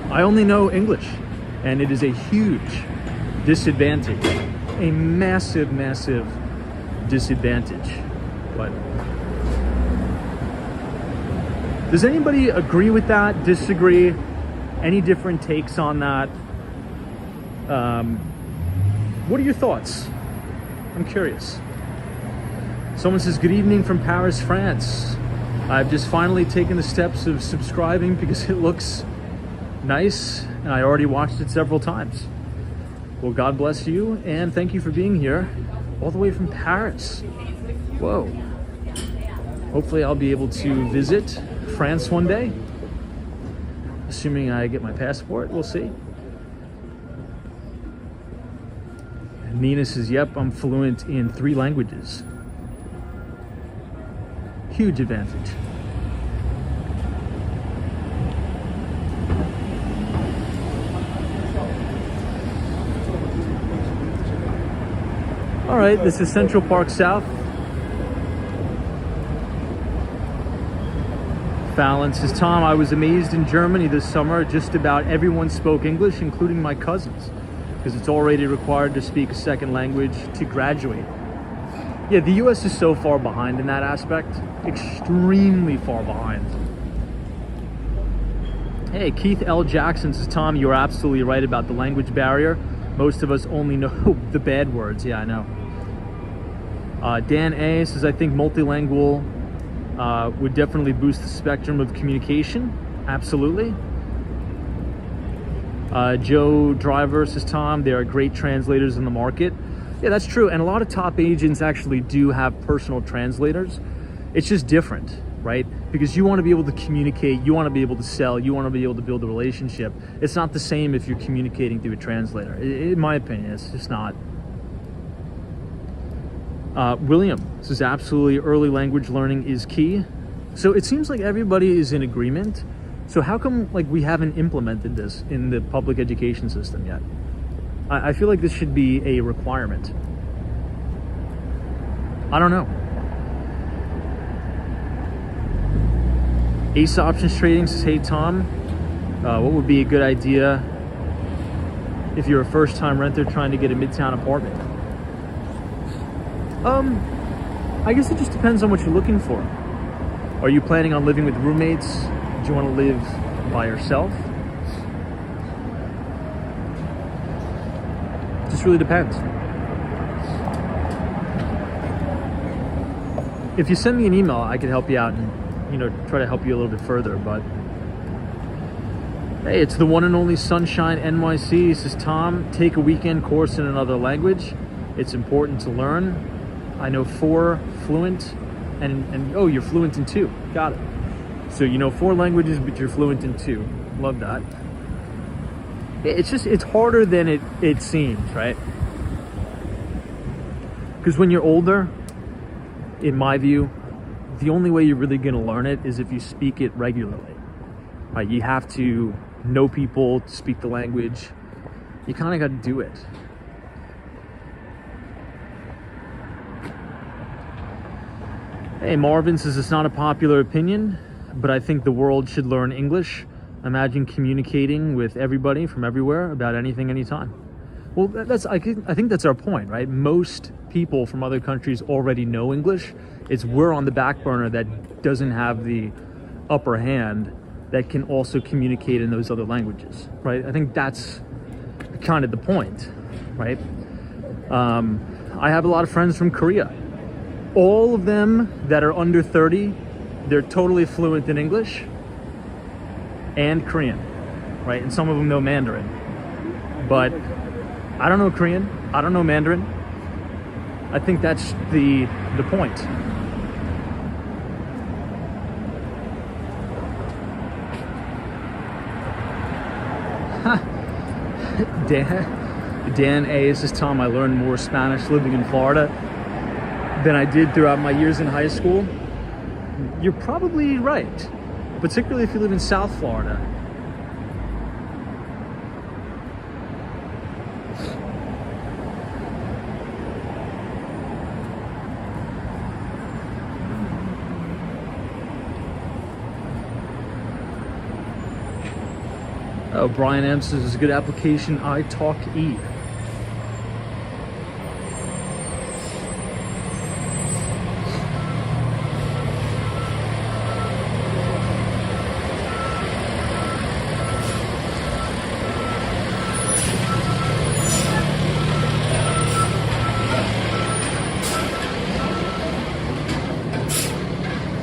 I only know English, and it is a huge disadvantage, a massive, massive disadvantage. But does anybody agree with that, disagree? Any different takes on that? What are your thoughts? I'm curious. Someone says, good evening from Paris, France. I've just finally taken the steps of subscribing because it looks nice and I already watched it several times. Well, God bless you and thank you for being here all the way from Paris. Whoa. Hopefully I'll be able to visit France one day. Assuming I get my passport, we'll see. And Nina says, yep, I'm fluent in 3 languages. Huge advantage. All right, this is Central Park South. Fallon says, Tom, I was amazed in Germany this summer. Just about everyone spoke English, including my cousins, because it's already required to speak a second language to graduate. Yeah, the US is so far behind in that aspect. Extremely far behind. Hey, Keith L. Jackson says, Tom, you're absolutely right about the language barrier. Most of us only know the bad words. Yeah, I know. Dan A. says, I think multilingual would definitely boost the spectrum of communication. Absolutely. Joe Driver says, Tom, there are great translators in the market. Yeah, that's true. And a lot of top agents actually do have personal translators. It's just different, right? Because you want to be able to communicate, you want to be able to sell, you want to be able to build a relationship. It's not the same if you're communicating through a translator. In my opinion, it's just not. William says, absolutely, early language learning is key. So it seems like everybody is in agreement. So how come like we haven't implemented this in the public education system yet? I feel like this should be a requirement. I don't know. Ace Options Trading says, hey Tom, what would be a good idea if you're a first-time renter trying to get a Midtown apartment? I guess it just depends on what you're looking for. Are you planning on living with roommates? Do you want to live by yourself? Just really depends. If you send me an email, I can help you out and, try to help you a little bit further. But hey, it's the one and only Sunshine NYC. He says, Tom, take a weekend course in another language. It's important to learn. I know 4 fluent and oh, you're fluent in 2. Got it. So you know 4 languages, but you're fluent in 2. Love that. It's harder than it seems, right? Because when you're older, in my view, the only way you're really going to learn it is if you speak it regularly, right? You have to know people to speak the language. You kind of got to do it. Hey, Marvin says, it's not a popular opinion, but I think the world should learn English. Imagine communicating with everybody from everywhere about anything, anytime. Well, I think that's our point, right? Most people from other countries already know English. It's we're on the back burner that doesn't have the upper hand that can also communicate in those other languages, right? I think that's kind of the point, right? I have a lot of friends from Korea. All of them that are under 30, they're totally fluent in English and Korean, right? And some of them know Mandarin. But I don't know Korean. I don't know Mandarin. I think that's the point. Dan A says, Tom, I learned more Spanish living in Florida than I did throughout my years in high school. You're probably right. particularly if you live in South Florida. Oh, Brian M says it's a good application, iTalk-E.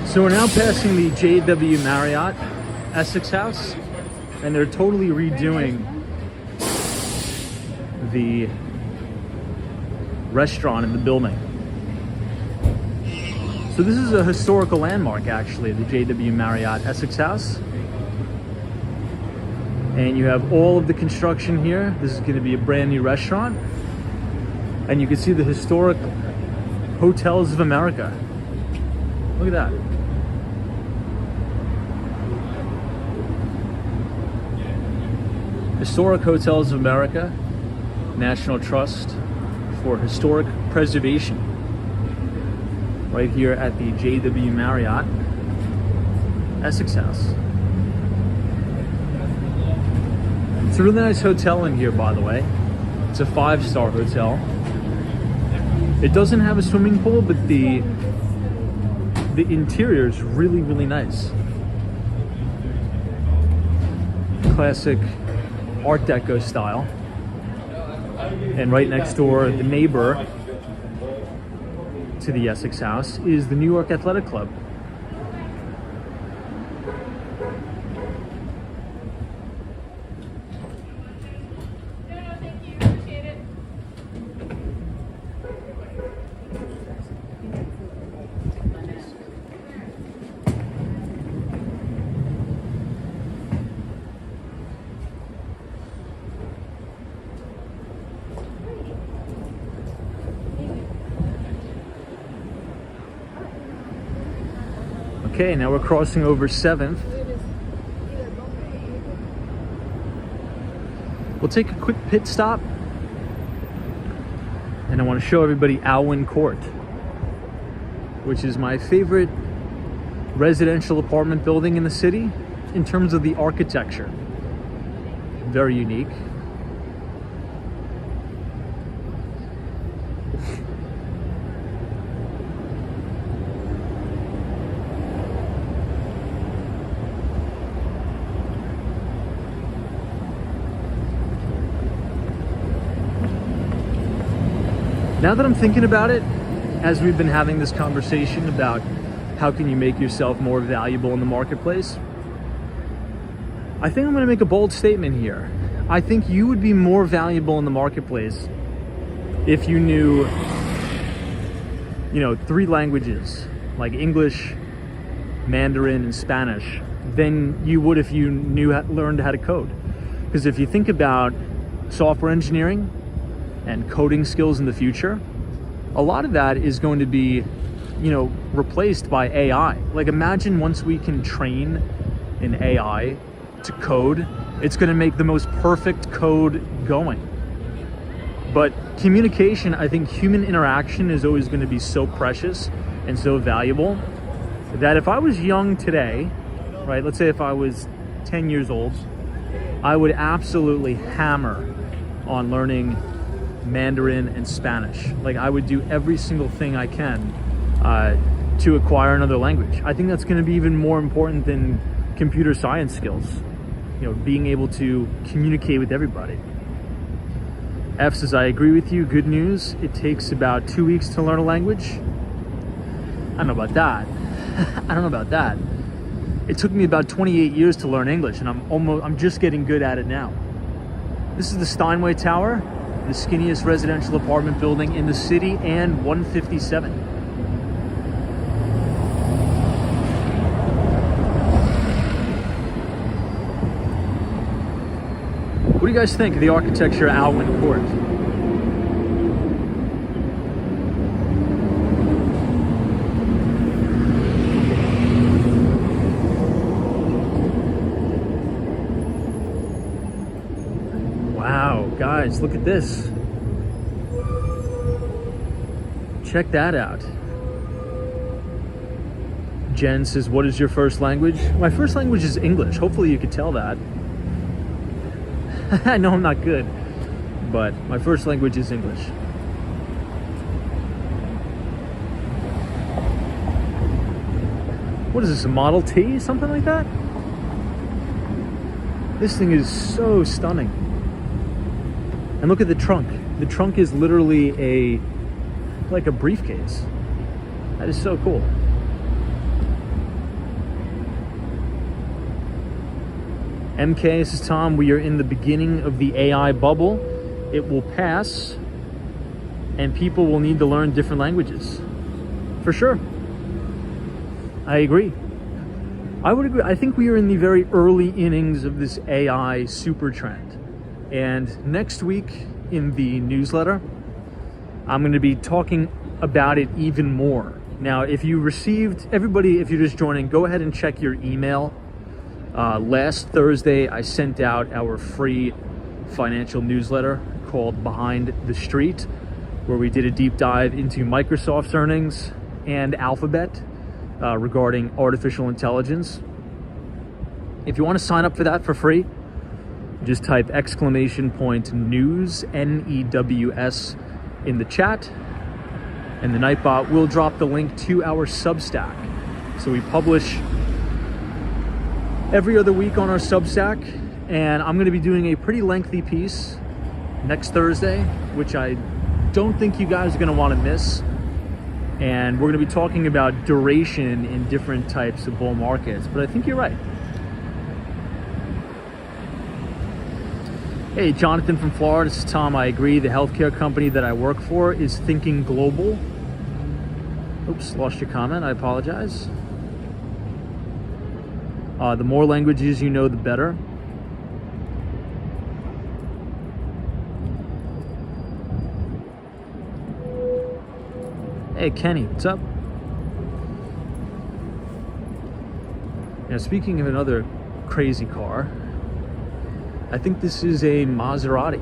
So we're now passing the JW Marriott Essex House, and they're totally redoing the restaurant in the building. So this is a historical landmark, actually, the JW Marriott Essex House. And you have all of the construction here. This is going to be a brand new restaurant. And you can see the historic Hotels of America. Look at that. Historic Hotels of America, National Trust for Historic Preservation, right here at the JW Marriott Essex House. It's a really nice hotel in here, by the way. It's a 5-star hotel. It doesn't have a swimming pool, but the interior is really, really nice. Classic Art Deco style. And right next door, the neighbor to the Essex House is the New York Athletic Club. Okay, now we're crossing over 7th. We'll take a quick pit stop, and I want to show everybody Alwyn Court, which is my favorite residential apartment building in the city in terms of the architecture. Very unique. Now that I'm thinking about it, as we've been having this conversation about how can you make yourself more valuable in the marketplace, I think I'm going to make a bold statement here. I think you would be more valuable in the marketplace if you knew, 3 languages like English, Mandarin, and Spanish than you would if you learned how to code. Because if you think about software engineering and coding skills in the future, a lot of that is going to be, replaced by AI. Like, imagine once we can train an AI to code, it's going to make the most perfect code going. But communication, I think human interaction is always going to be so precious and so valuable that if I was young today, right, let's say if I was 10 years old, I would absolutely hammer on learning Mandarin and Spanish. Like, I would do every single thing I can to acquire another language. I think that's going to be even more important than computer science skills. Being able to communicate with everybody. F says, I agree with you. Good news. It takes about 2 weeks to learn a language. I don't know about that. I don't know about that. It took me about 28 years to learn English, and I'm just getting good at it now. This is the Steinway Tower, the skinniest residential apartment building in the city, and 157. What do you guys think of the architecture at Alwyn Court? Guys, look at this. Check that out. Jen says, what is your first language? My first language is English. Hopefully you could tell that. I know I'm not good, but my first language is English. What is this, a Model T? Something like that? This thing is so stunning. And look at the trunk. The trunk is literally like a briefcase. That is so cool. MK says, Tom, we are in the beginning of the AI bubble. It will pass, and people will need to learn different languages. For sure. I agree. I would agree. I think we are in the very early innings of this AI super trend. And next week in the newsletter, I'm going to be talking about it even more. Now, if you received, everybody, if you're just joining, go ahead and check your email. Last Thursday, I sent out our free financial newsletter called Behind the Street, where we did a deep dive into Microsoft's earnings and Alphabet regarding artificial intelligence. If you want to sign up for that for free, just type !news, N-E-W-S, in the chat, and the Nightbot will drop the link to our Substack. So we publish every other week on our Substack, and I'm going to be doing a pretty lengthy piece next Thursday, which I don't think you guys are going to want to miss. And we're going to be talking about duration in different types of bull markets, but I think you're right. Hey, Jonathan from Florida. This is Tom. I agree. The healthcare company that I work for is thinking global. Oops, lost your comment. I apologize. The more languages you know, the better. Hey, Kenny, what's up? Now, speaking of another crazy car, I think this is a Maserati.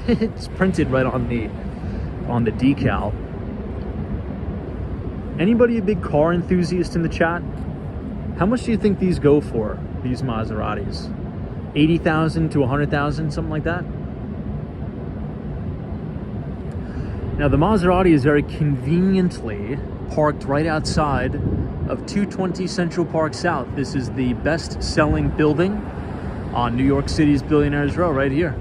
It's printed right on the decal. Anybody a big car enthusiast in the chat? How much do you think these go for, these Maseratis? 80,000 to 100,000, something like that? Now, the Maserati is very conveniently parked right outside of 220 Central Park South. This is the best-selling building on New York City's Billionaires Row, right here.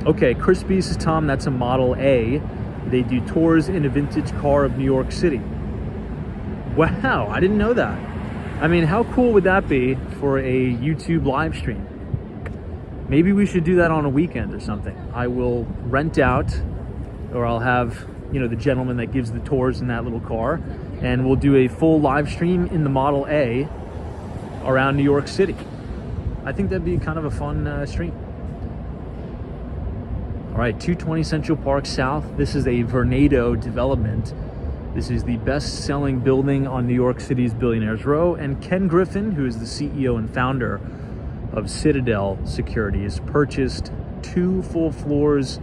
Okay, Chris B says, Tom, that's a Model A. They do tours in a vintage car of New York City. Wow, I didn't know that. I mean, how cool would that be for a YouTube live stream? Maybe we should do that on a weekend or something. I will rent out, or I'll have, the gentleman that gives the tours in that little car, and we'll do a full live stream in the Model A around New York City. I think that'd be kind of a fun stream. All right, 220 Central Park South. This is a Vornado development. This is the best-selling building on New York City's Billionaires Row. And Ken Griffin, who is the CEO and founder of Citadel Securities, purchased 2 full floors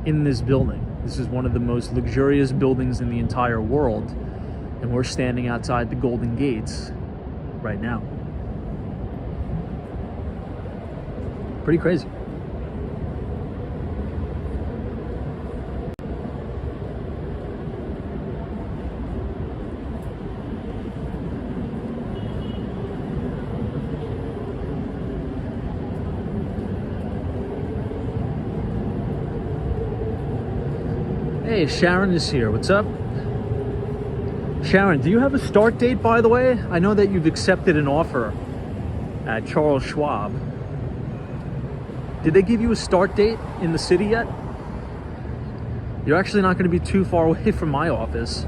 in this building. This is one of the most luxurious buildings in the entire world. And we're standing outside the Golden Gates right now. Pretty crazy. Hey, Sharon is here. What's up? Sharon, do you have a start date, by the way? I know that you've accepted an offer at Charles Schwab. Did they give you a start date in the city yet? You're actually not going to be too far away from my office.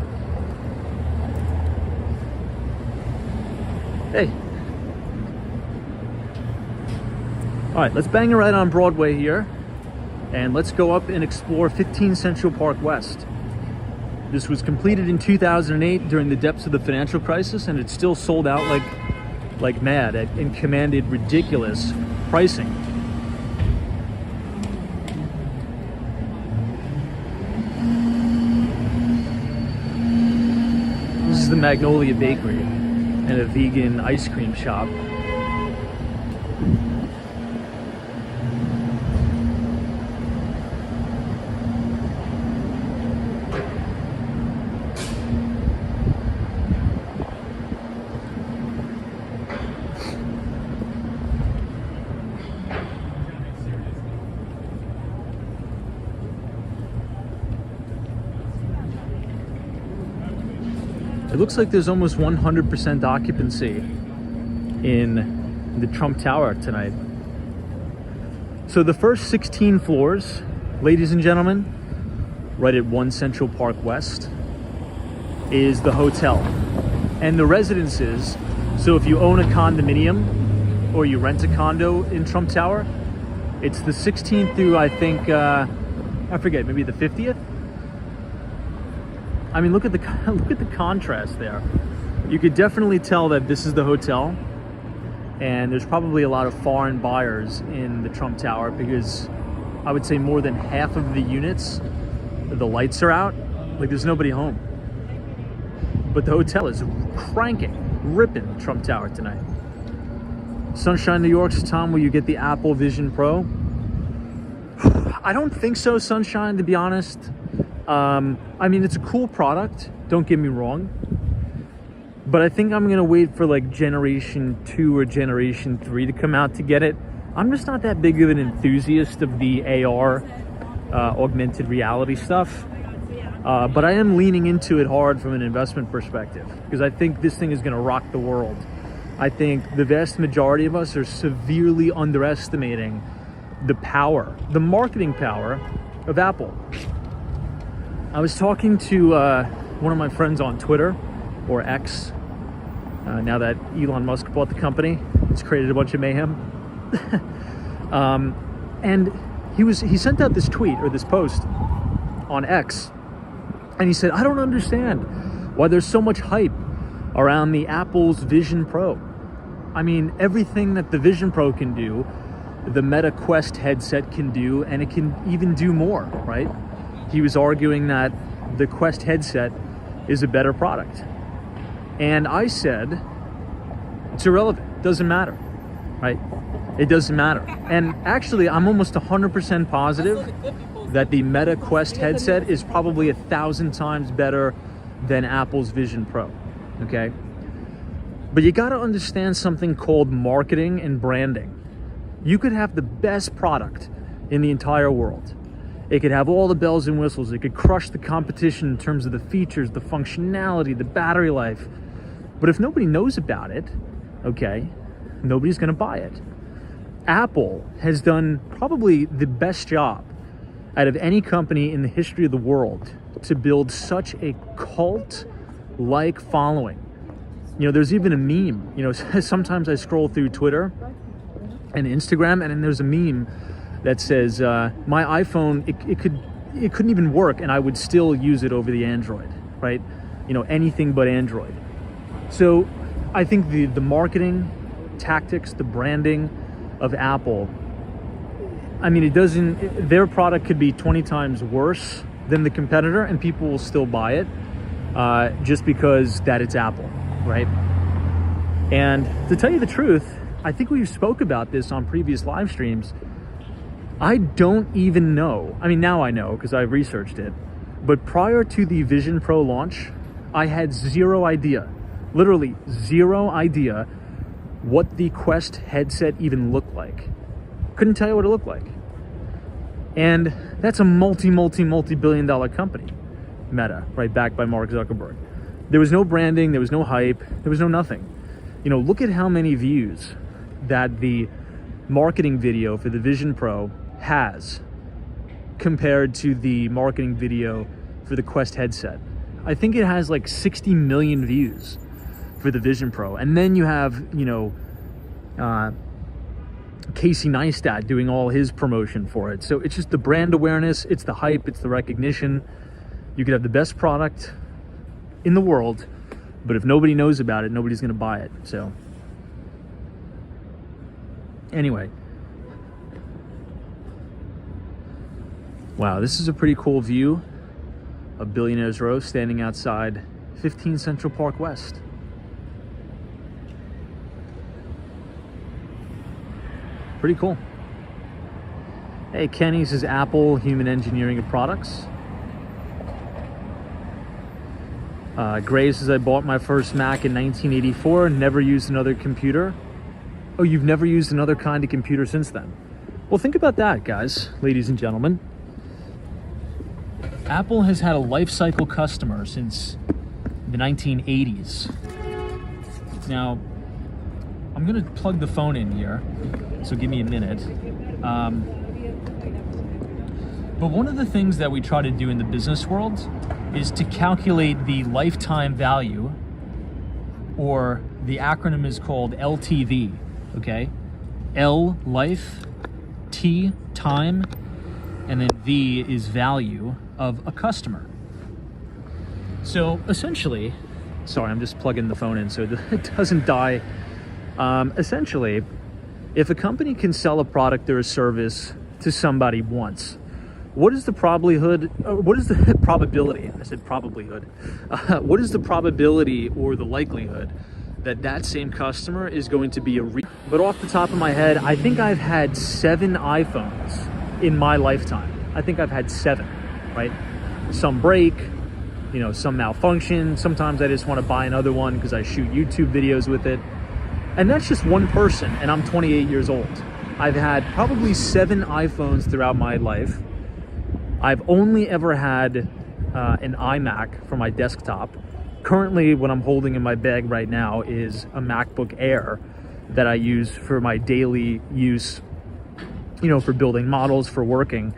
Hey. All right, let's bang it right on Broadway here. And let's go up and explore 15 Central Park West. This was completed in 2008 during the depths of the financial crisis, and it's still sold out like mad and commanded ridiculous pricing. This is the Magnolia Bakery and a vegan ice cream shop. It looks like there's almost 100% occupancy in the Trump Tower tonight. So the first 16 floors, ladies and gentlemen, right at 1 Central Park West, is the hotel. And the residences, so if you own a condominium or you rent a condo in Trump Tower, it's the 16th through, I think, I forget, maybe the 50th? I mean, look at the contrast there. You could definitely tell that this is the hotel, and there's probably a lot of foreign buyers in the Trump Tower because I would say more than half of the units, the lights are out, like there's nobody home. But the hotel is cranking, ripping Trump Tower tonight. Sunshine, New York, so Tom, will you get the Apple Vision Pro? I don't think so, Sunshine, to be honest. I mean, it's a cool product, don't get me wrong, but I think I'm gonna wait for like generation 2 or generation 3 to come out to get it. I'm just not that big of an enthusiast of the AR, augmented reality stuff, but I am leaning into it hard from an investment perspective because I think this thing is gonna rock the world. I think the vast majority of us are severely underestimating the power, the marketing power of Apple. I was talking to one of my friends on Twitter, or X, now that Elon Musk bought the company. It's created a bunch of mayhem. And he sent out this tweet or this post on X, and he said, I don't understand why there's so much hype around the Apple's Vision Pro. I mean, everything that the Vision Pro can do, the Meta Quest headset can do, and it can even do more, right? He was arguing that the Quest headset is a better product. And I said, it's irrelevant, doesn't matter, right? It doesn't matter. And actually, I'm almost 100% positive that the Meta Quest headset is probably 1,000 times better than Apple's Vision Pro, okay? But you gotta understand something called marketing and branding. You could have the best product in the entire world. It could have all the bells and whistles. It could crush the competition in terms of the features, the functionality, the battery life. But if nobody knows about it, okay, nobody's gonna buy it. Apple has done probably the best job out of any company in the history of the world to build such a cult-like following. You know, there's even a meme, you know, sometimes I scroll through Twitter and Instagram, and then there's a meme that says, my iPhone, it couldn't even work, and I would still use it over the Android, right? You know, anything but Android. So I think the marketing tactics, the branding of Apple, I mean, their product could be 20 times worse than the competitor, and people will still buy it just because that it's Apple, right? And to tell you the truth, I think we spoke about this on previous live streams. I don't even know. I mean, now I know because I've researched it. But prior to the Vision Pro launch, I had zero idea, literally zero idea what the Quest headset even looked like. Couldn't tell you what it looked like. And that's a multi-billion dollar company, Meta, right, backed by Mark Zuckerberg. There was no branding, there was no hype, there was no nothing. You know, look at how many views that the marketing video for the Vision Pro has compared to the marketing video for the Quest headset. I think it has like 60 million views for the Vision Pro. And then you have, you know, Casey Neistat doing all his promotion for it. So it's just the brand awareness, it's the hype, it's the recognition. You could have the best product in the world, but if nobody knows about it, nobody's going to buy it. So anyway, wow, this is a pretty cool view of Billionaires Row, standing outside 15 Central Park West. Pretty cool. Hey, Kenny's is Apple Human Engineering of Products. Gray says, I bought my first Mac in 1984, never used another computer. Oh, you've never used another kind of computer since then? Well, think about that, guys, ladies and gentlemen. Apple has had a life cycle customer since the 1980s. Now, I'm gonna plug the phone in here, so give me a minute. But one of the things that we try to do in the business world is to calculate the lifetime value, or the acronym is called LTV, okay? L, life, T, time, and then V is value of a customer. So essentially, sorry, I'm just plugging the phone in so it doesn't die. Essentially, if a company can sell a product or a service to somebody once, what is the probability? What is the probability? I said probability. What is the probability or the likelihood that that same customer is going to be But off the top of my head, I think I've had 7 iPhones in my lifetime. I think I've had 7, right? Some break, you know, some malfunction. Sometimes I just want to buy another one because I shoot YouTube videos with it. And that's just one person, and I'm 28 years old. I've had probably 7 iPhones throughout my life. I've only ever had an iMac for my desktop. Currently, what I'm holding in my bag right now is a MacBook Air that I use for my daily use, you know, for building models, for working.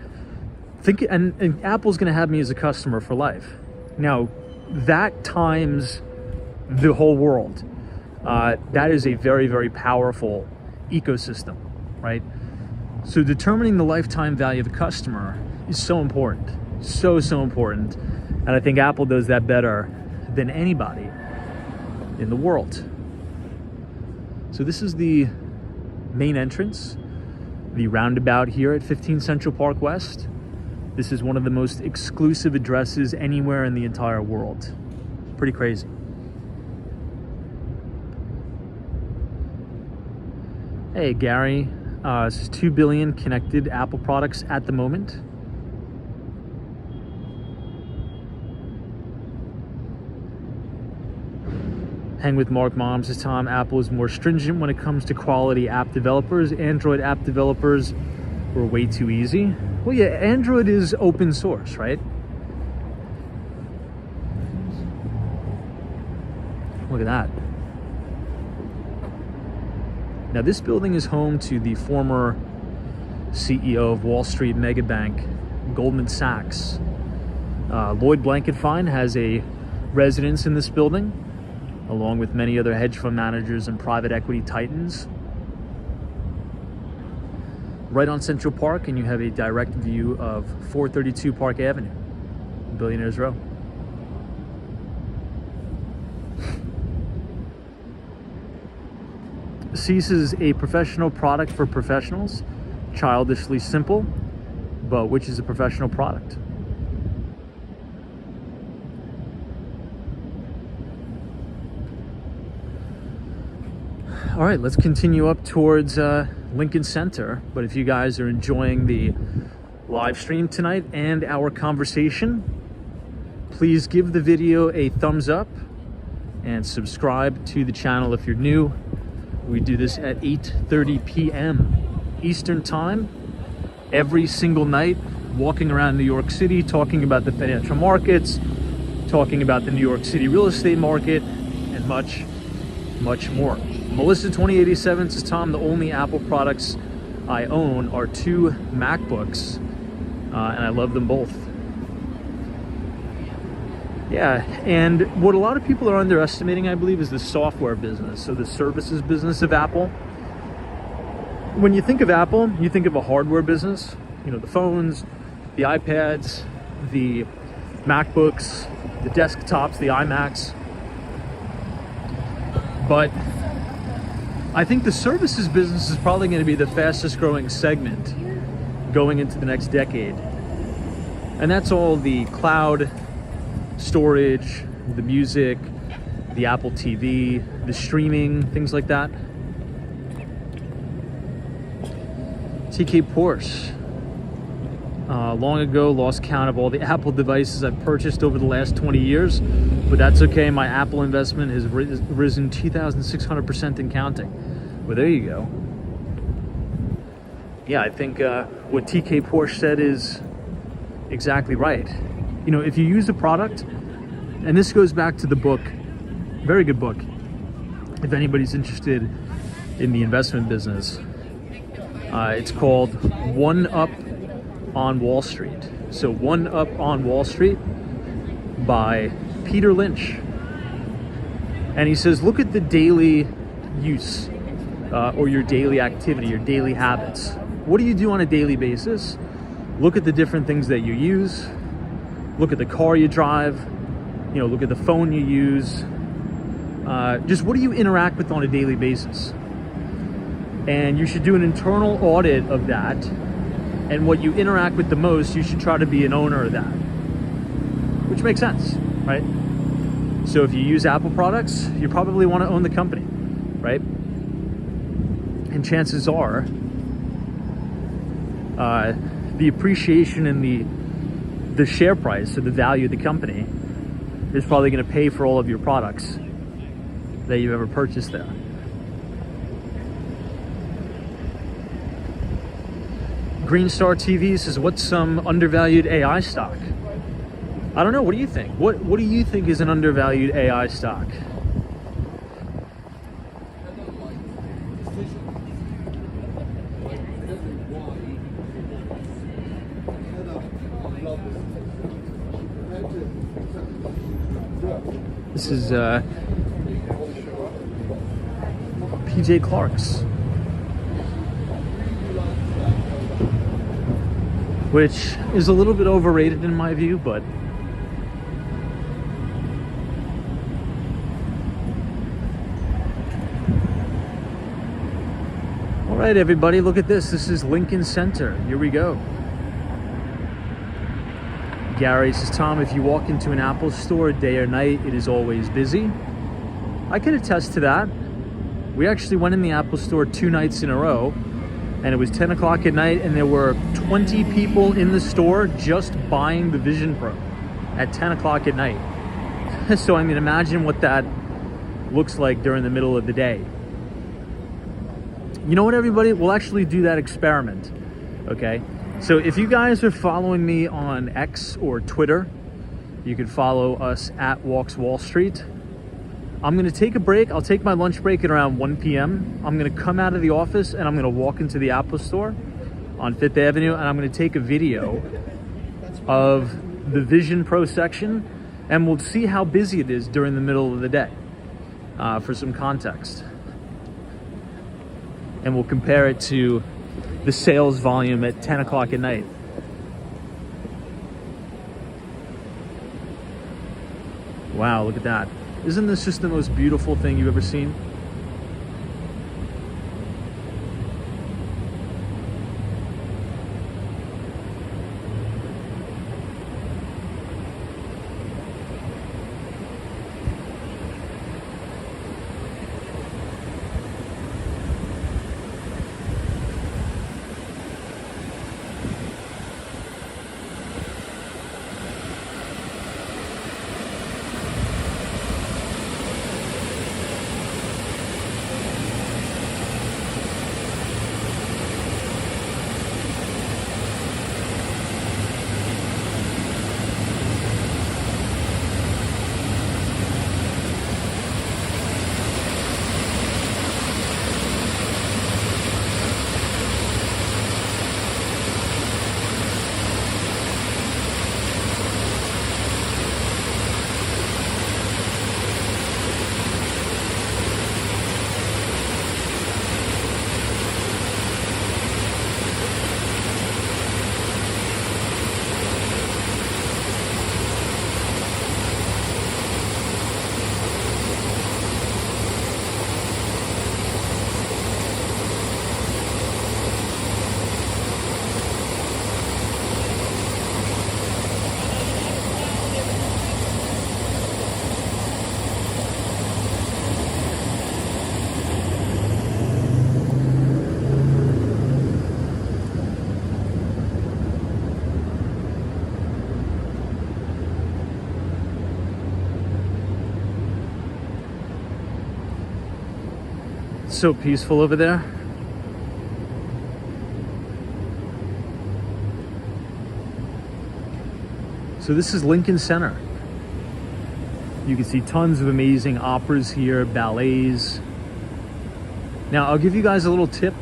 And Apple's gonna have me as a customer for life. Now, that times the whole world. That is a very, very powerful ecosystem, right? So determining the lifetime value of a customer is so important, so important. And I think Apple does that better than anybody in the world. So this is the main entrance, the roundabout here at 15 Central Park West. This is one of the most exclusive addresses anywhere in the entire world. Pretty crazy. Hey, Gary, this is 2 billion connected Apple products at the moment. Hang with Mark Mom says, Tom, Apple is more stringent when it comes to quality app developers. Android app developers were way too easy. Well, yeah, Android is open source, right? Look at that. Now, this building is home to the former CEO of Wall Street mega bank, Goldman Sachs. Lloyd Blankfein has a residence in this building, along with many other hedge fund managers and private equity titans. Right on Central Park, and you have a direct view of 432 Park Avenue, Billionaires Row. Cease is a professional product for professionals, childishly simple, but which is a professional product. All right, let's continue up towards Lincoln Center. But if you guys are enjoying the live stream tonight and our conversation, please give the video a thumbs up and subscribe to the channel if you're new. We do this at 8:30 p.m. Eastern Time every single night, walking around New York City, talking about the financial markets, talking about the New York City real estate market, and much, much more. Melissa 2087 says, Tom, the only Apple products I own are 2 MacBooks, and I love them both. Yeah, and what a lot of people are underestimating, I believe, is the software business, so the services business of Apple. When you think of Apple, you think of a hardware business, you know, the phones, the iPads, the MacBooks, the desktops, the iMacs. But I think the services business is probably going to be the fastest growing segment going into the next decade. And that's all the cloud storage, the music, the Apple TV, the streaming, things like that. TK Porsche. Long ago, lost count of all the Apple devices I've purchased over the last 20 years, but that's okay. My Apple investment has risen 2,600% and counting. Well, there you go. Yeah, I think what TK Porsche said is exactly right. You know, if you use a product, and this goes back to the book, very good book, if anybody's interested in the investment business. It's called One Up on Wall Street. So One Up on Wall Street by Peter Lynch. And he says, look at the daily use or your daily activity, your daily habits. What do you do on a daily basis? Look at the different things that you use. Look at the car you drive. You know, look at the phone you use. Just what do you interact with on a daily basis? And you should do an internal audit of that. And what you interact with the most, you should try to be an owner of that. Which makes sense, right? So if you use Apple products, you probably want to own the company, right? And chances are, the appreciation in the share price or the value of the company is probably going to pay for all of your products that you've ever purchased there. Green Star TV says, what's some undervalued AI stock? I don't know. What do you think? What do you think is an undervalued AI stock? This is PJ Clark's, which is a little bit overrated in my view, but all right, everybody, look at this. This is Lincoln Center. Here we go. Gary says, Tom, if you walk into an Apple store day or night, it is always busy. I can attest to that. We actually went in the Apple store 2 nights in a row, and it was 10 o'clock at night, and there were 20 people in the store just buying the Vision Pro at 10 o'clock at night. So, I mean, imagine what that looks like during the middle of the day. You know what, everybody? We'll actually do that experiment, okay? So if you guys are following me on X or Twitter, you can follow us at Walks Wall Street. I'm going to take a break. I'll take my lunch break at around 1 p.m. I'm going to come out of the office and I'm going to walk into the Apple store on 5th Avenue, and I'm going to take a video of the Vision Pro section, and we'll see how busy it is during the middle of the day for some context. And we'll compare it to the sales volume at 10 o'clock at night. Wow, look at that. Isn't this just the most beautiful thing you've ever seen? so peaceful over there. So this is Lincoln Center. You can see tons of amazing operas here, ballets. Now, I'll give you guys a little tip.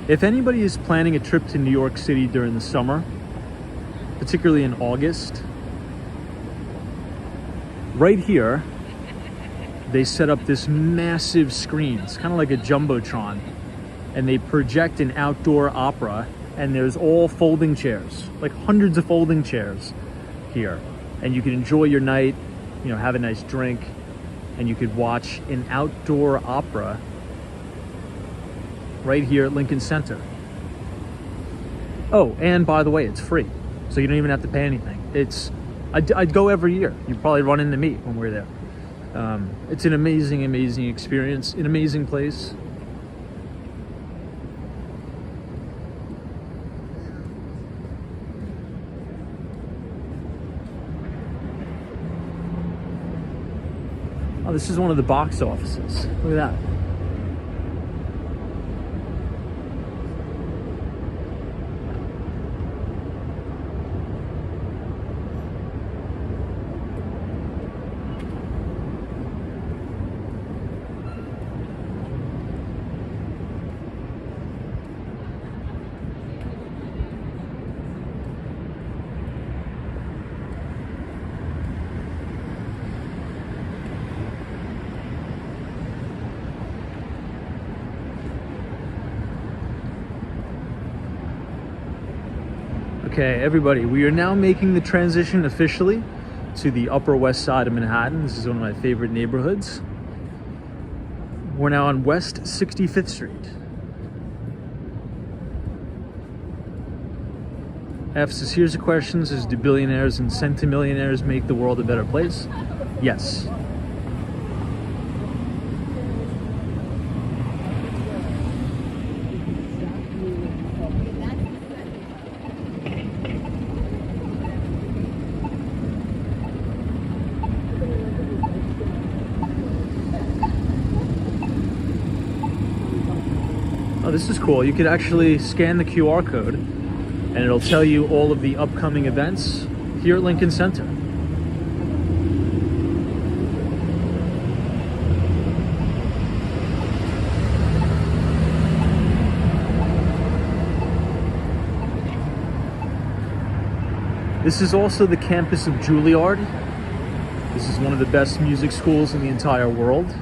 If anybody is planning a trip to New York City during the summer, particularly in August, right here, they set up this massive screen. It's kind of like a Jumbotron. And they project an outdoor opera, and there's all folding chairs, like hundreds of folding chairs here. And you can enjoy your night, you know, have a nice drink, and you could watch an outdoor opera right here at Lincoln Center. Oh, and by the way, it's free, so you don't even have to pay anything. I'd go every year. You'd probably run into me when we're there. It's an amazing, amazing experience, an amazing place. Oh, this is one of the box offices. Look at that. Okay, everybody, we are now making the transition officially to the Upper West Side of Manhattan. This is one of my favorite neighborhoods. We're now on West 65th Street. F says, here's a question, says, do billionaires and centimillionaires make the world a better place? Yes. Oh, this is cool. You could actually scan the QR code and it'll tell you all of the upcoming events here at Lincoln Center. This is also the campus of Juilliard. This is one of the best music schools in the entire world.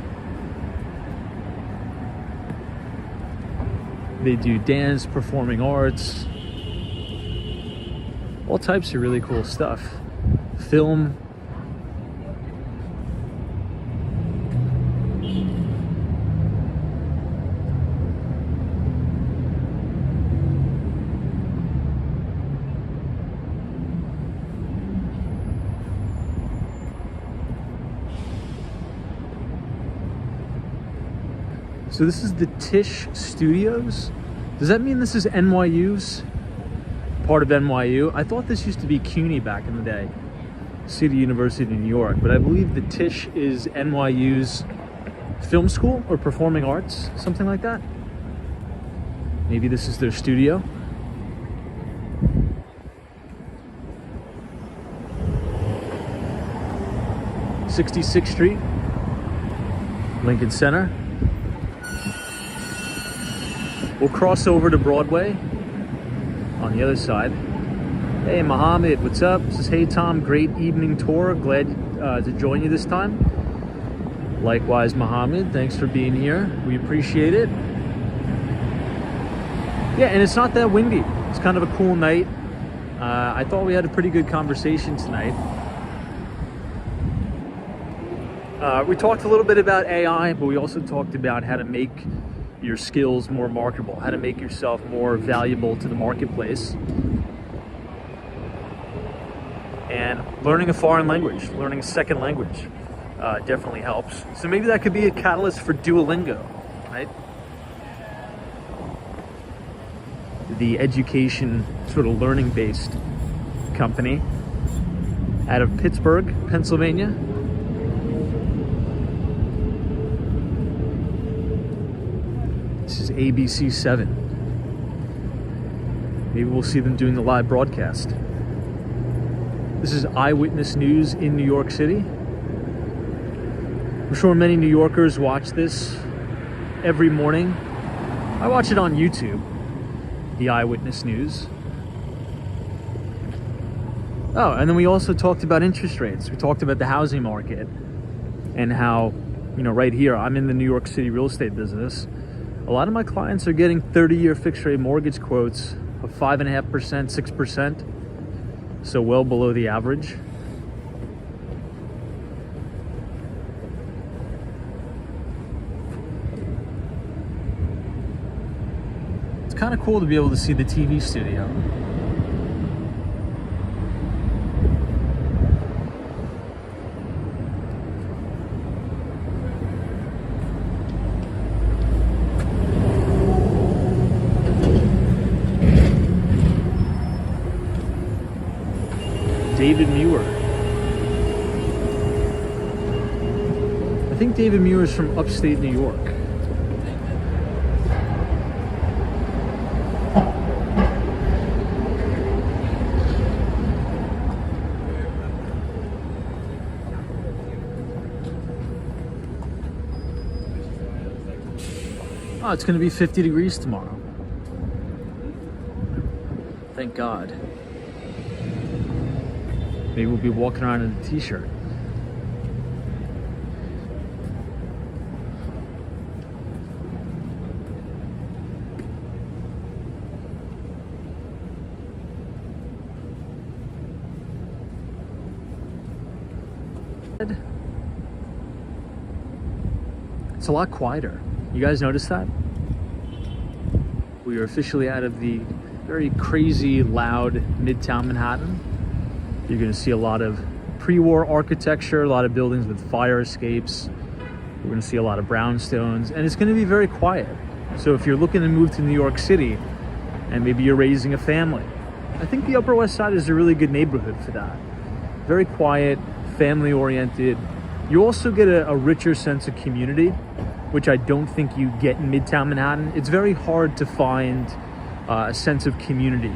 They do dance, performing arts, all types of really cool stuff. Film. So this is the Tisch Studios. Does that mean this is NYU's? Part of NYU? I thought this used to be CUNY back in the day. City University of New York. But I believe the Tisch is NYU's film school or performing arts, something like that. Maybe this is their studio. '66th Street, Lincoln Center. We'll cross over to Broadway on the other side. Hey, Mohammed, what's up? Says, hey, Tom, great evening tour. Glad to join you this time. Likewise, Mohammed, thanks for being here. We appreciate it. Yeah, and it's not that windy. It's kind of a cool night. I thought we had a pretty good conversation tonight. We talked a little bit about AI, but we also talked about how to make your skills more marketable, how to make yourself more valuable to the marketplace. And learning a foreign language, learning a second language definitely helps. So maybe that could be a catalyst for Duolingo, right? The education sort of learning-based company out of Pittsburgh, Pennsylvania. This is ABC 7. Maybe we'll see them doing the live broadcast. This is Eyewitness News in New York City. I'm sure many New Yorkers watch this every morning. I watch it on YouTube, the Eyewitness News. Oh, and then we also talked about interest rates. We talked about the housing market and how, right here, I'm in the New York City real estate business. A lot of my clients are getting 30-year fixed rate mortgage quotes of 5.5%, 6%. So well below the average. It's kind of cool to be able to see the TV studio. David Muir. I think David Muir is from upstate New York. Oh, it's going to be 50 degrees tomorrow. Thank God. Maybe we'll be walking around in a t-shirt. It's a lot quieter. You guys notice that? We are officially out of the very crazy, loud Midtown Manhattan. You're going to see a lot of pre-war architecture, a lot of buildings with fire escapes. We're going to see a lot of brownstones, and it's going to be very quiet. So if you're looking to move to New York City and maybe you're raising a family, I think the Upper West Side is a really good neighborhood for that. Very quiet, family-oriented. You also get a richer sense of community, which I don't think you get in Midtown Manhattan. It's very hard to find a sense of community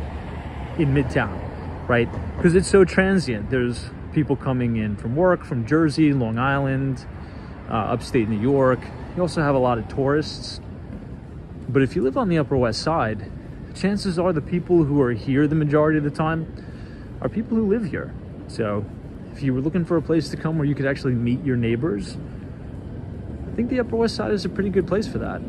in Midtown, right? Because it's so transient. There's people coming in from work, from Jersey, Long Island, upstate New York. You also have a lot of tourists. But if you live on the Upper West Side, chances are the people who are here the majority of the time are people who live here. So if you were looking for a place to come where you could actually meet your neighbors, I think the Upper West Side is a pretty good place for that.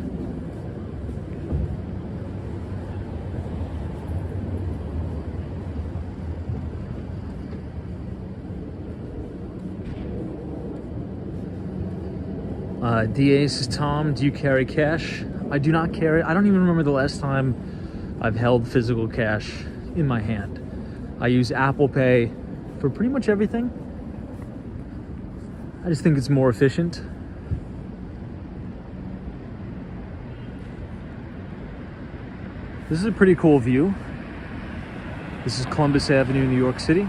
DA says, Tom, do you carry cash? I do not carry. I don't even remember the last time I've held physical cash in my hand. I use Apple Pay for pretty much everything. I just think it's more efficient. This is a pretty cool view. This is Columbus Avenue, New York City.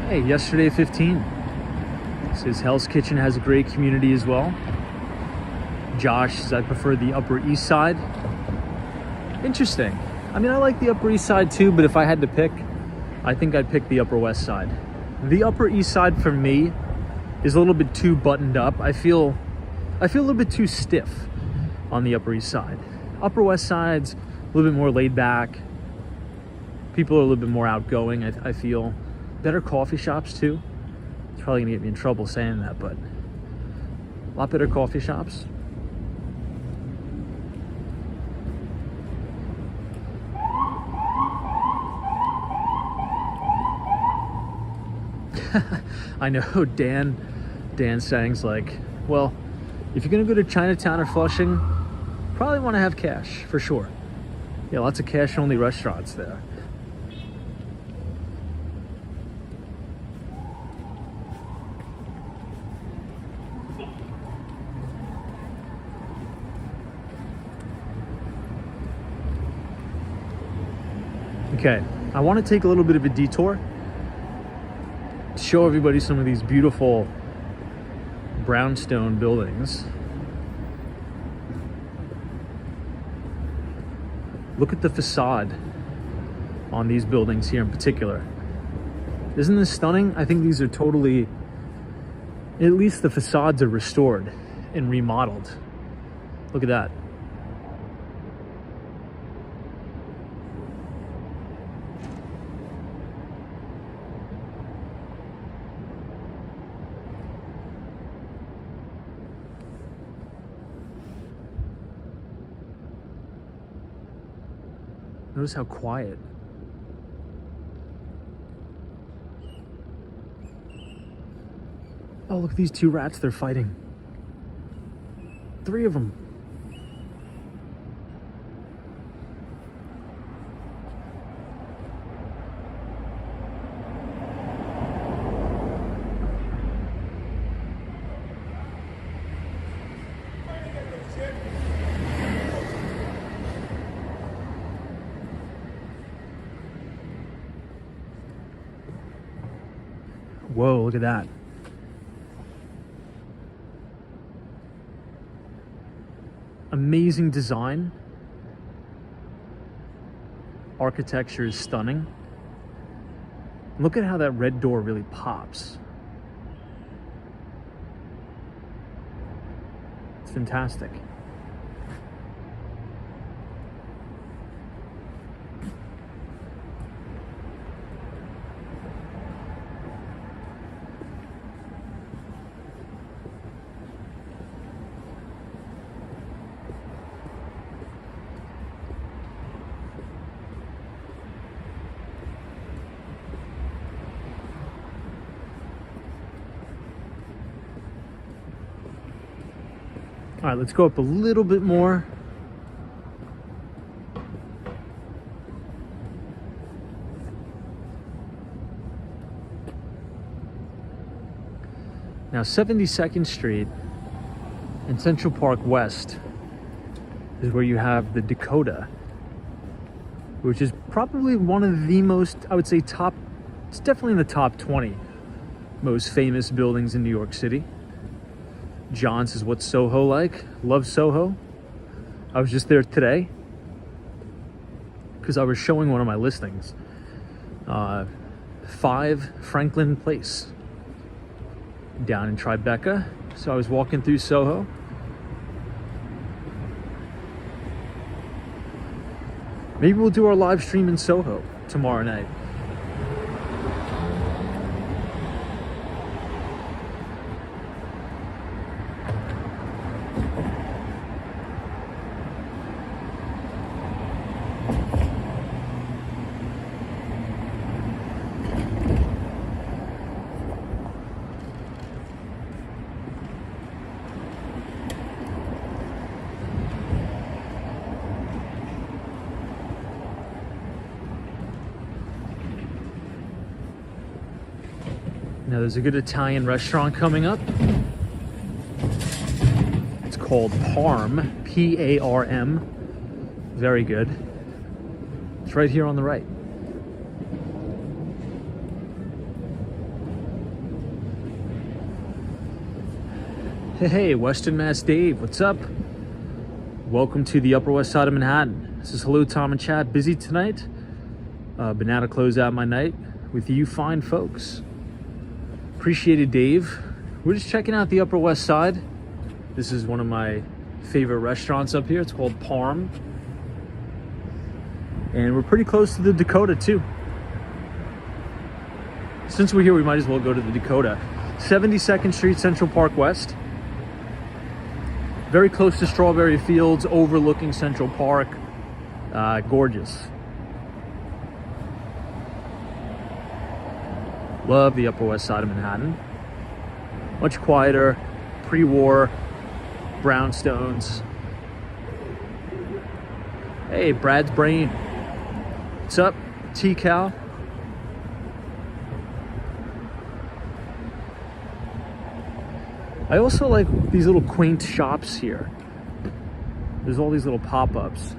Hey, yesterday 15. Says Hell's Kitchen has a great community as well. Josh says I prefer the Upper East Side. Interesting. I mean, I like the Upper East Side too, but if I had to pick, I think I'd pick the Upper West Side. The Upper East Side for me is a little bit too buttoned up. I feel a little bit too stiff on the Upper East Side. Upper West Side's a little bit more laid back. People are a little bit more outgoing, I feel. Better coffee shops too. It's probably gonna get me in trouble saying that, but a lot better coffee shops. I know Dan Sang's like, well, if you're gonna go to Chinatown or Flushing, probably want to have cash for sure. Yeah, lots of cash only restaurants there. Okay, I want to take a little bit of a detour to show everybody some of these beautiful brownstone buildings. Look at the facade on these buildings here in particular. Isn't this stunning? I think these are totally, at least the facades are restored and remodeled. Look at that. Notice how quiet. Oh, look at these two rats, they're fighting. 3 of them. Whoa, look at that. Amazing design. Architecture is stunning. Look at how that red door really pops. It's fantastic. All right, let's go up a little bit more. Now, 72nd Street and Central Park West is where you have the Dakota, which is probably one of the most, I would say, it's definitely in the top 20 most famous buildings in New York City. John says, what's Soho like? Love Soho. I was just there today because I was showing one of my listings. 5 Franklin Place down in Tribeca. So I was walking through Soho. Maybe we'll do our live stream in Soho tomorrow night. Now there's a good Italian restaurant coming up. It's called Parm, P-A-R-M. Very good. It's right here on the right. Hey, Western Mass Dave, what's up? Welcome to the Upper West Side of Manhattan. This is Hello Tom and Chad. Busy tonight? Been out to close out my night with you fine folks. Appreciate it, Dave. We're just checking out the Upper West Side. This is one of my favorite restaurants up here. It's called Parm. And we're pretty close to the Dakota too. Since we're here, we might as well go to the Dakota. 72nd Street, Central Park West. Very close to Strawberry Fields, overlooking Central Park. Gorgeous. Love the Upper West Side of Manhattan. Much quieter, pre-war, brownstones. Hey, Brad's Brain. What's up, T-Cal? I also like these little quaint shops here. There's all these little pop-ups.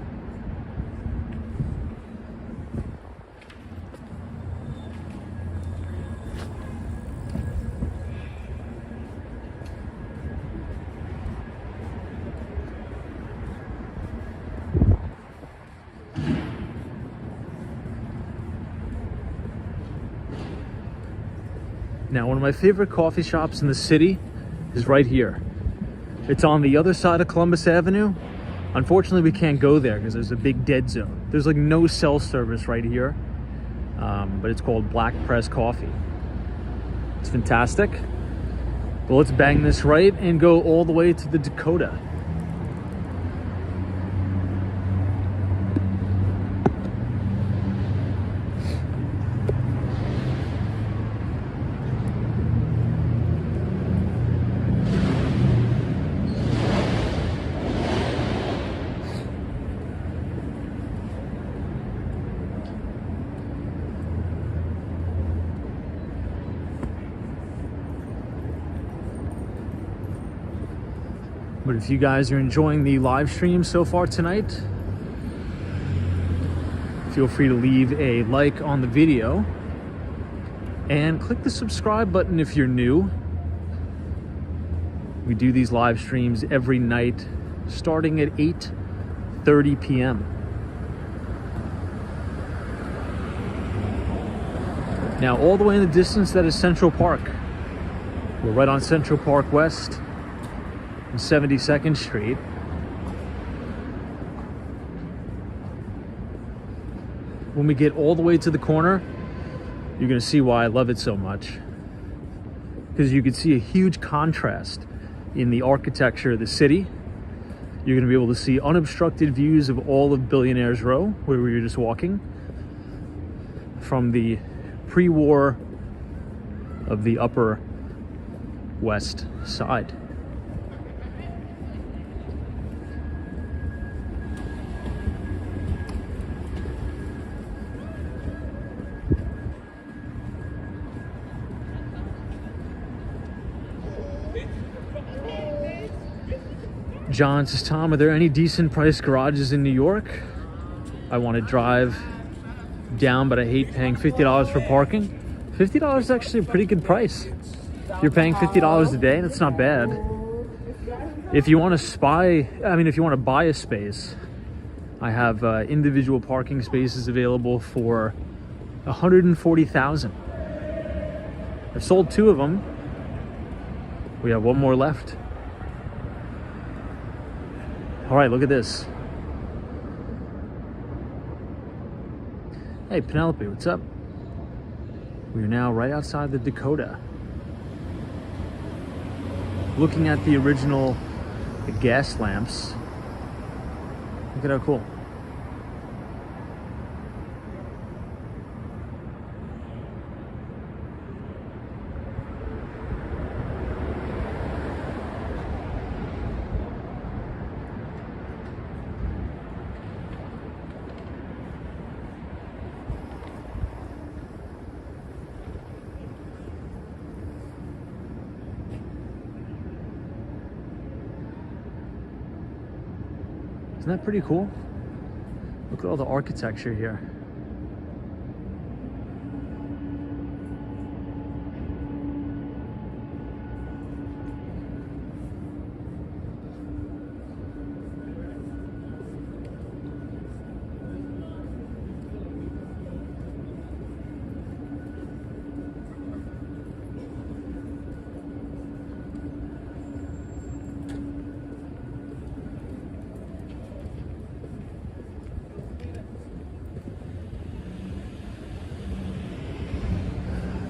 Now, one of my favorite coffee shops in the city is right here. It's on the other side of Columbus Avenue. Unfortunately, we can't go there because there's a big dead zone. There's like no cell service right here, but it's called Black Press Coffee. It's fantastic. But let's bang this right and go all the way to the Dakota. But if you guys are enjoying the live stream so far tonight, feel free to leave a like on the video and click the subscribe button if you're new. We do these live streams every night starting at 8:30 p.m. Now, all the way in the distance, that is Central Park. We're right on Central Park West and 72nd Street. When we get all the way to the corner, you're gonna see why I love it so much. Because you can see a huge contrast in the architecture of the city. You're gonna be able to see unobstructed views of all of Billionaires Row, where we were just walking, from the pre-war of the Upper West Side. John says, Tom, are there any decent priced garages in New York? I want to drive down, but I hate paying $50 for parking. $50 is actually a pretty good price. If you're paying $50 a day, that's not bad. If you want to buy a space, I have individual parking spaces available for $140,000. I've sold 2 of them. We have 1 more left. All right, look at this. Hey, Penelope, what's up? We are now right outside the Dakota, looking at the original gas lamps. Look at how cool. Isn't that pretty cool? Look at all the architecture here.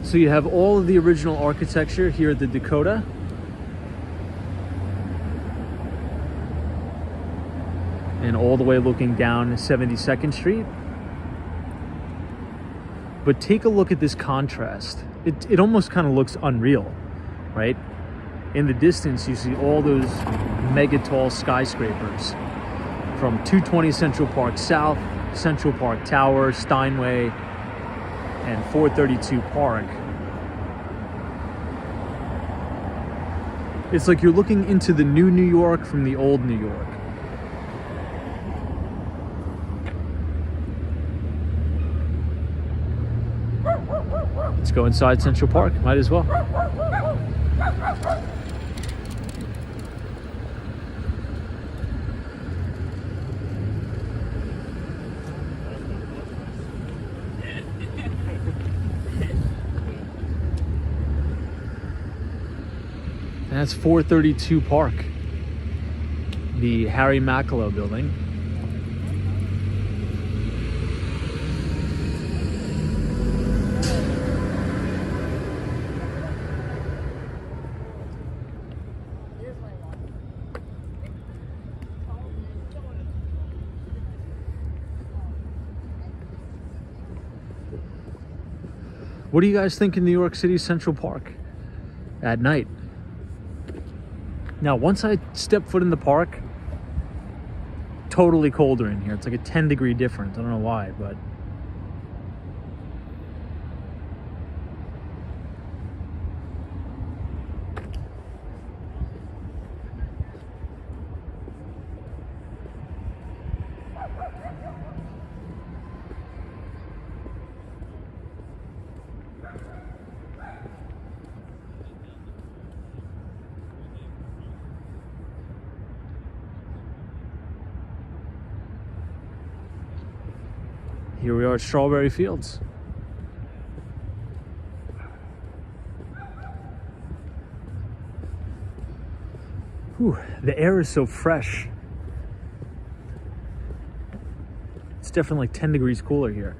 So you have all of the original architecture here at the Dakota. And all the way looking down 72nd Street. But take a look at this contrast. It almost kind of looks unreal, right? In the distance, you see all those mega tall skyscrapers from 220 Central Park South, Central Park Tower, Steinway, and 432 Park. It's like you're looking into the new New York from the old New York. Let's go inside Central Park, might as well. And that's 432 Park, the Harry Mackellow building. What do you guys think in New York City Central Park at night? Now, once I step foot in the park, totally colder in here. It's like a 10-degree difference. I don't know why, but here we are at Strawberry Fields. Whew, the air is so fresh. It's definitely like 10 degrees cooler here.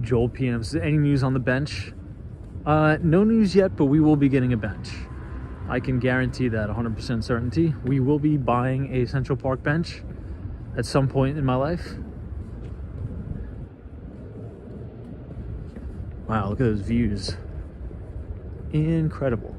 Joel PMs. Any news on the bench? No news yet, but we will be getting a bench. I can guarantee that 100% certainty. We will be buying a Central Park bench at some point in my life. Wow, look at those views. Incredible.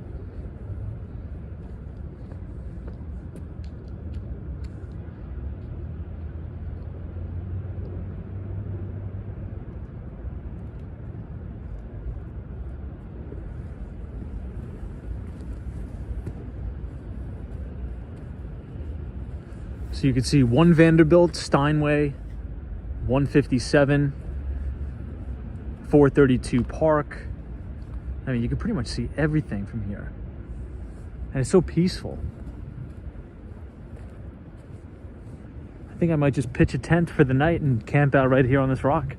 So you can see 1 Vanderbilt, Steinway, 157, 432 Park. I mean, you can pretty much see everything from here. And it's so peaceful. I think I might just pitch a tent for the night and camp out right here on this rock.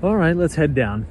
All right, let's head down.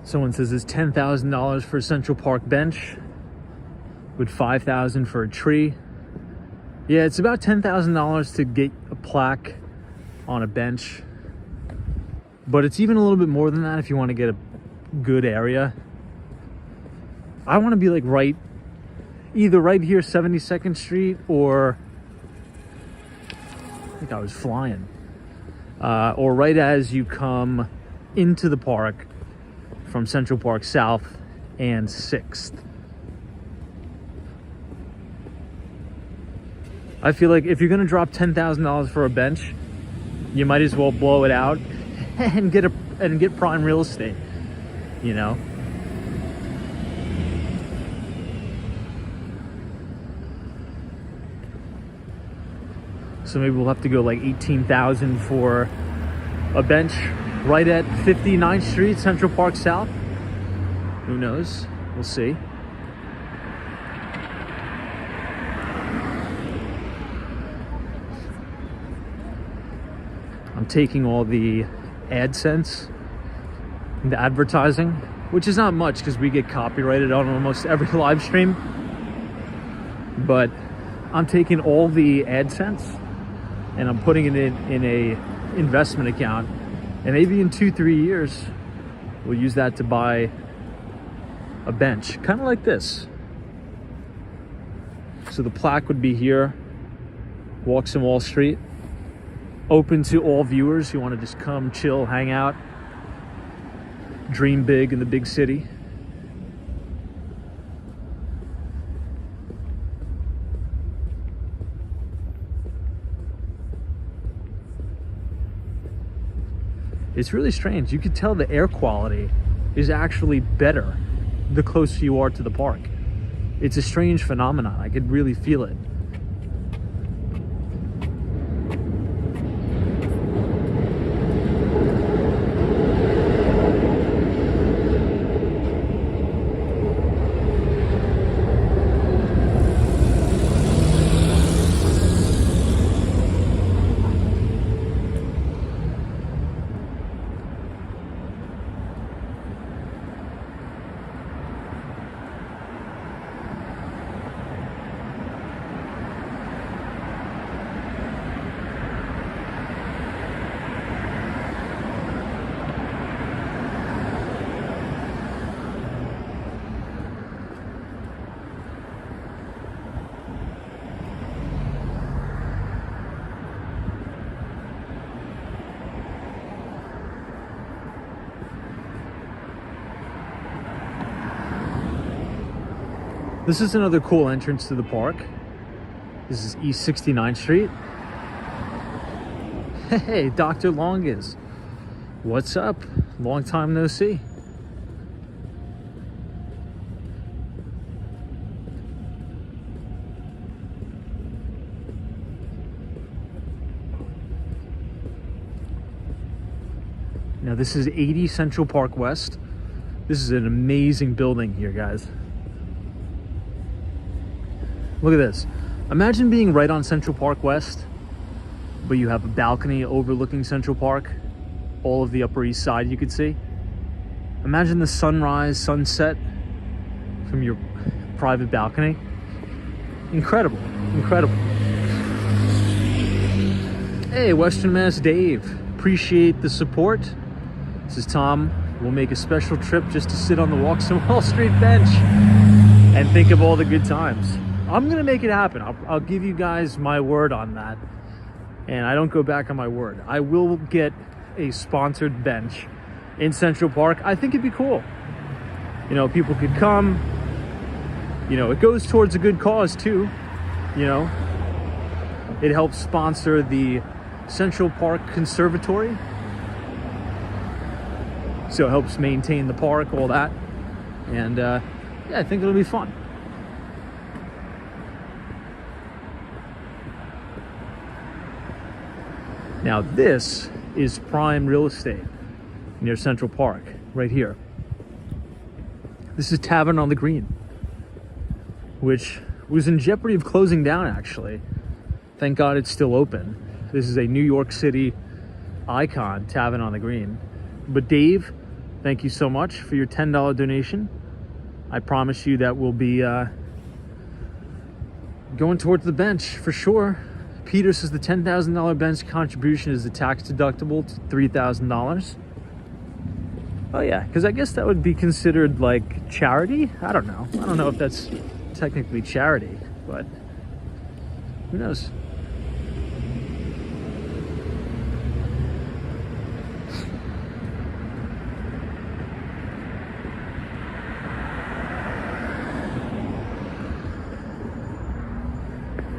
Someone says it's $10,000 for a Central Park bench with $5,000 for a tree. Yeah, it's about $10,000 to get a plaque on a bench, but it's even a little bit more than that if you want to get a good area. I want to be like either right here 72nd Street, or I think I was flying, or right as you come into the park from Central Park South and 6th. I feel like if you're gonna drop $10,000 for a bench, you might as well blow it out and get prime real estate, you know? So maybe we'll have to go like 18,000 for a bench right at 59th Street, Central Park South. Who knows? We'll see. I'm taking all the AdSense, the advertising, which is not much because we get copyrighted on almost every live stream. But I'm taking all the AdSense and I'm putting it in a investment account. And maybe in 2-3 years, we'll use that to buy a bench, kind of like this. So the plaque would be here, Walks in Wall Street. Open to all viewers who want to just come, chill, hang out, dream big in the big city. It's really strange. You could tell the air quality is actually better the closer you are to the park. It's a strange phenomenon. I could really feel it. This is another cool entrance to the park. This is East 69th Street. Hey, Dr. Longus. What's up? Long time no see. Now this is 80 Central Park West. This is an amazing building here, guys. Look at this. Imagine being right on Central Park West, but you have a balcony overlooking Central Park. All of the Upper East Side you could see. Imagine the sunrise, sunset from your private balcony. Incredible, incredible. Hey, Western Mass Dave. Appreciate the support. This is Tom. We'll make a special trip just to sit on the Walks in Wall Street bench and think of all the good times. I'm gonna make it happen. I'll give you guys my word on that. And I don't go back on my word. I will get a sponsored bench in Central Park. I think it'd be cool. You know, people could come. You know, it goes towards a good cause too. You know, it helps sponsor the Central Park Conservatory. So it helps maintain the park, all that. And yeah, I think it'll be fun. Now this is prime real estate near Central Park, right here. This is Tavern on the Green, which was in jeopardy of closing down, actually. Thank God it's still open. This is a New York City icon, Tavern on the Green. But Dave, thank you so much for your $10 donation. I promise you that will be going towards the bench for sure. Peter says the $10,000 bench contribution is the tax deductible to $3,000. Oh yeah, because I guess that would be considered like charity. I don't know. I don't know if that's technically charity, but who knows?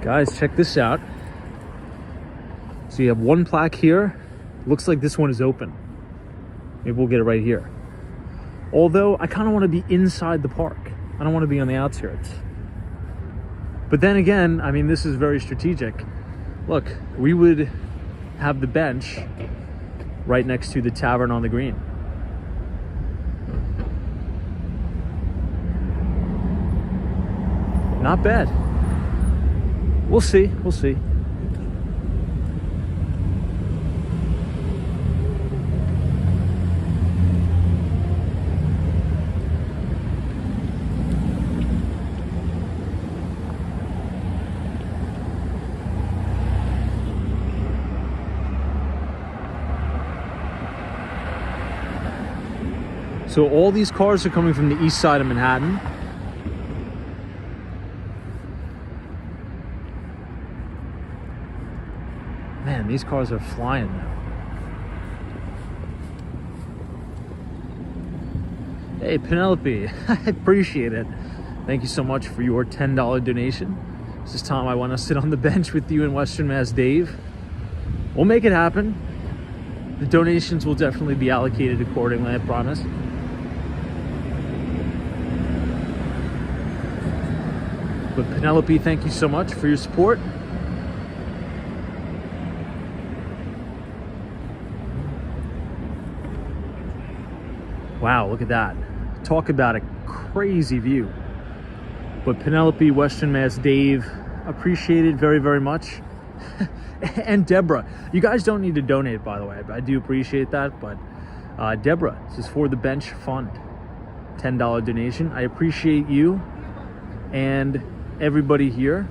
Guys, check this out. So you have one plaque here. Looks like this one is open. Maybe we'll get it right here. Although I kind of want to be inside the park. I don't want to be on the outskirts. But then again, I mean, this is very strategic. look, we would have the bench right next to the tavern on the green. Not bad. We'll see, we'll see. So all these cars are coming from the east side of Manhattan. Man, these cars are flying now. Hey, Penelope, I appreciate it. Thank you so much for your $10 donation. This time I want to sit on the bench with you and Western Mass Dave. We'll make it happen. The donations will definitely be allocated accordingly, I promise. But Penelope, thank you so much for your support. Wow, look at that. Talk about a crazy view. But Penelope, Western Mass Dave, appreciate it very, very much. And Deborah, you guys don't need to donate, by the way. I do appreciate that. But Deborah, this is for the bench fund. $10 donation. I appreciate you and everybody here.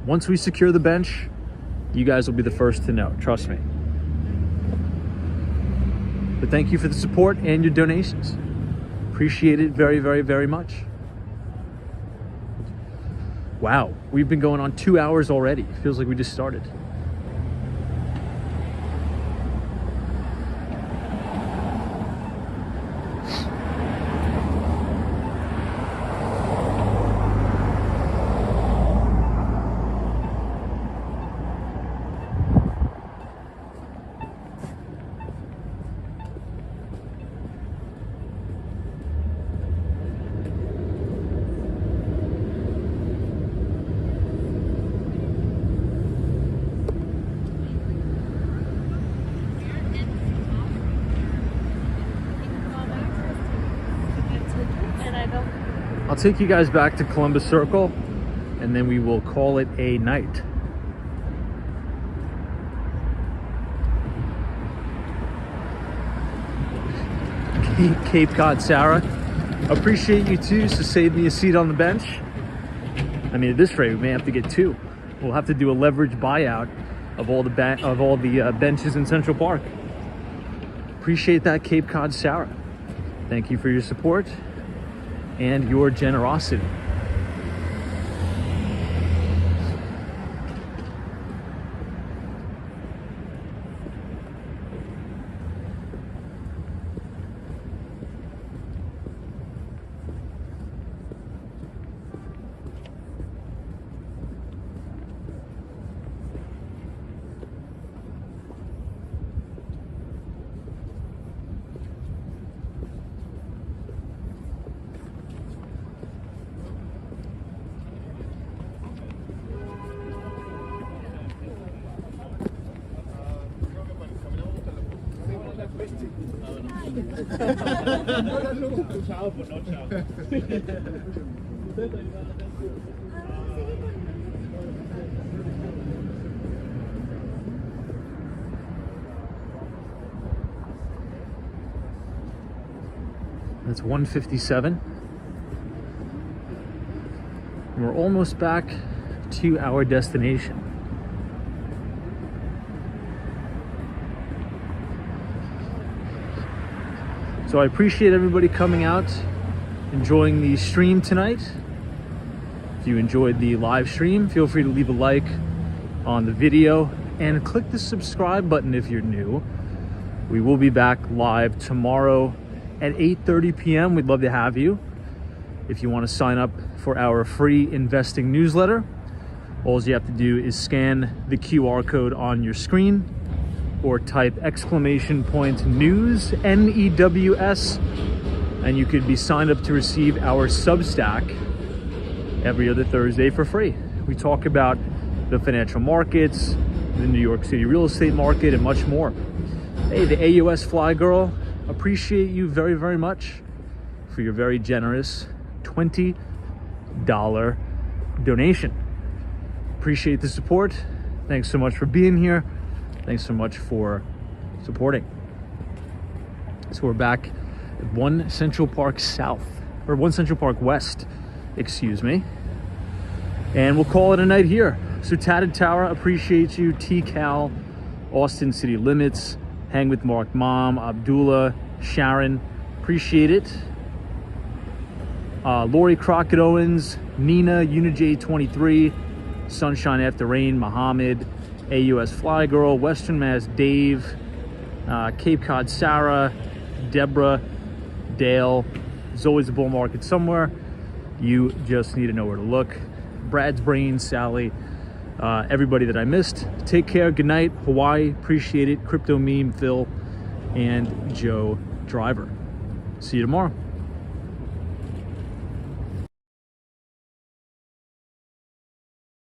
Once we secure the bench, you guys will be the first to know. Trust me. But thank you for the support and your donations. Appreciate it very, very, very much. Wow, we've been going on 2 hours already. Feels like we just started. I'll take you guys back to Columbus Circle and then we will call it a night. Cape Cod Sarah, appreciate you too, so save me a seat on the bench. I mean, at this rate, we may have to get two. We'll have to do a leverage buyout of all the benches in Central Park. Appreciate that, Cape Cod Sarah. Thank you for your support and your generosity. That's 1:57. We're almost back to our destination. So I appreciate everybody coming out, enjoying the stream tonight. If you enjoyed the live stream, feel free to leave a like on the video and click the subscribe button if you're new. We will be back live tomorrow at 8:30 p.m. We'd love to have you. If you want to sign up for our free investing newsletter, all you have to do is scan the QR code on your screen or type !news, NEWS, and you could be signed up to receive our Substack every other Thursday for free. We talk about the financial markets, the New York City real estate market, and much more. Hey, the AUS Fly Girl, appreciate you very, very much for your very generous $20 donation. Appreciate the support. Thanks so much for being here. Thanks so much for supporting. So we're back at 1 Central Park South, or 1 Central Park West, excuse me. And we'll call it a night here. So Tatted Tower, appreciate you. T-Cal, Austin City Limits, Hang with Mark Mom, Abdullah, Sharon, appreciate it. Lori Crockett Owens, Nina, Unij23, Sunshine After Rain, Muhammad, AUS Fly Girl, Western Mass Dave, Cape Cod Sarah, Deborah, Dale. There's always a bull market somewhere. You just need to know where to look. Brad's Brain, Sally, everybody that I missed. Take care. Good night. Hawaii, appreciate it. Crypto Meme, Phil, and Joe Driver. See you tomorrow.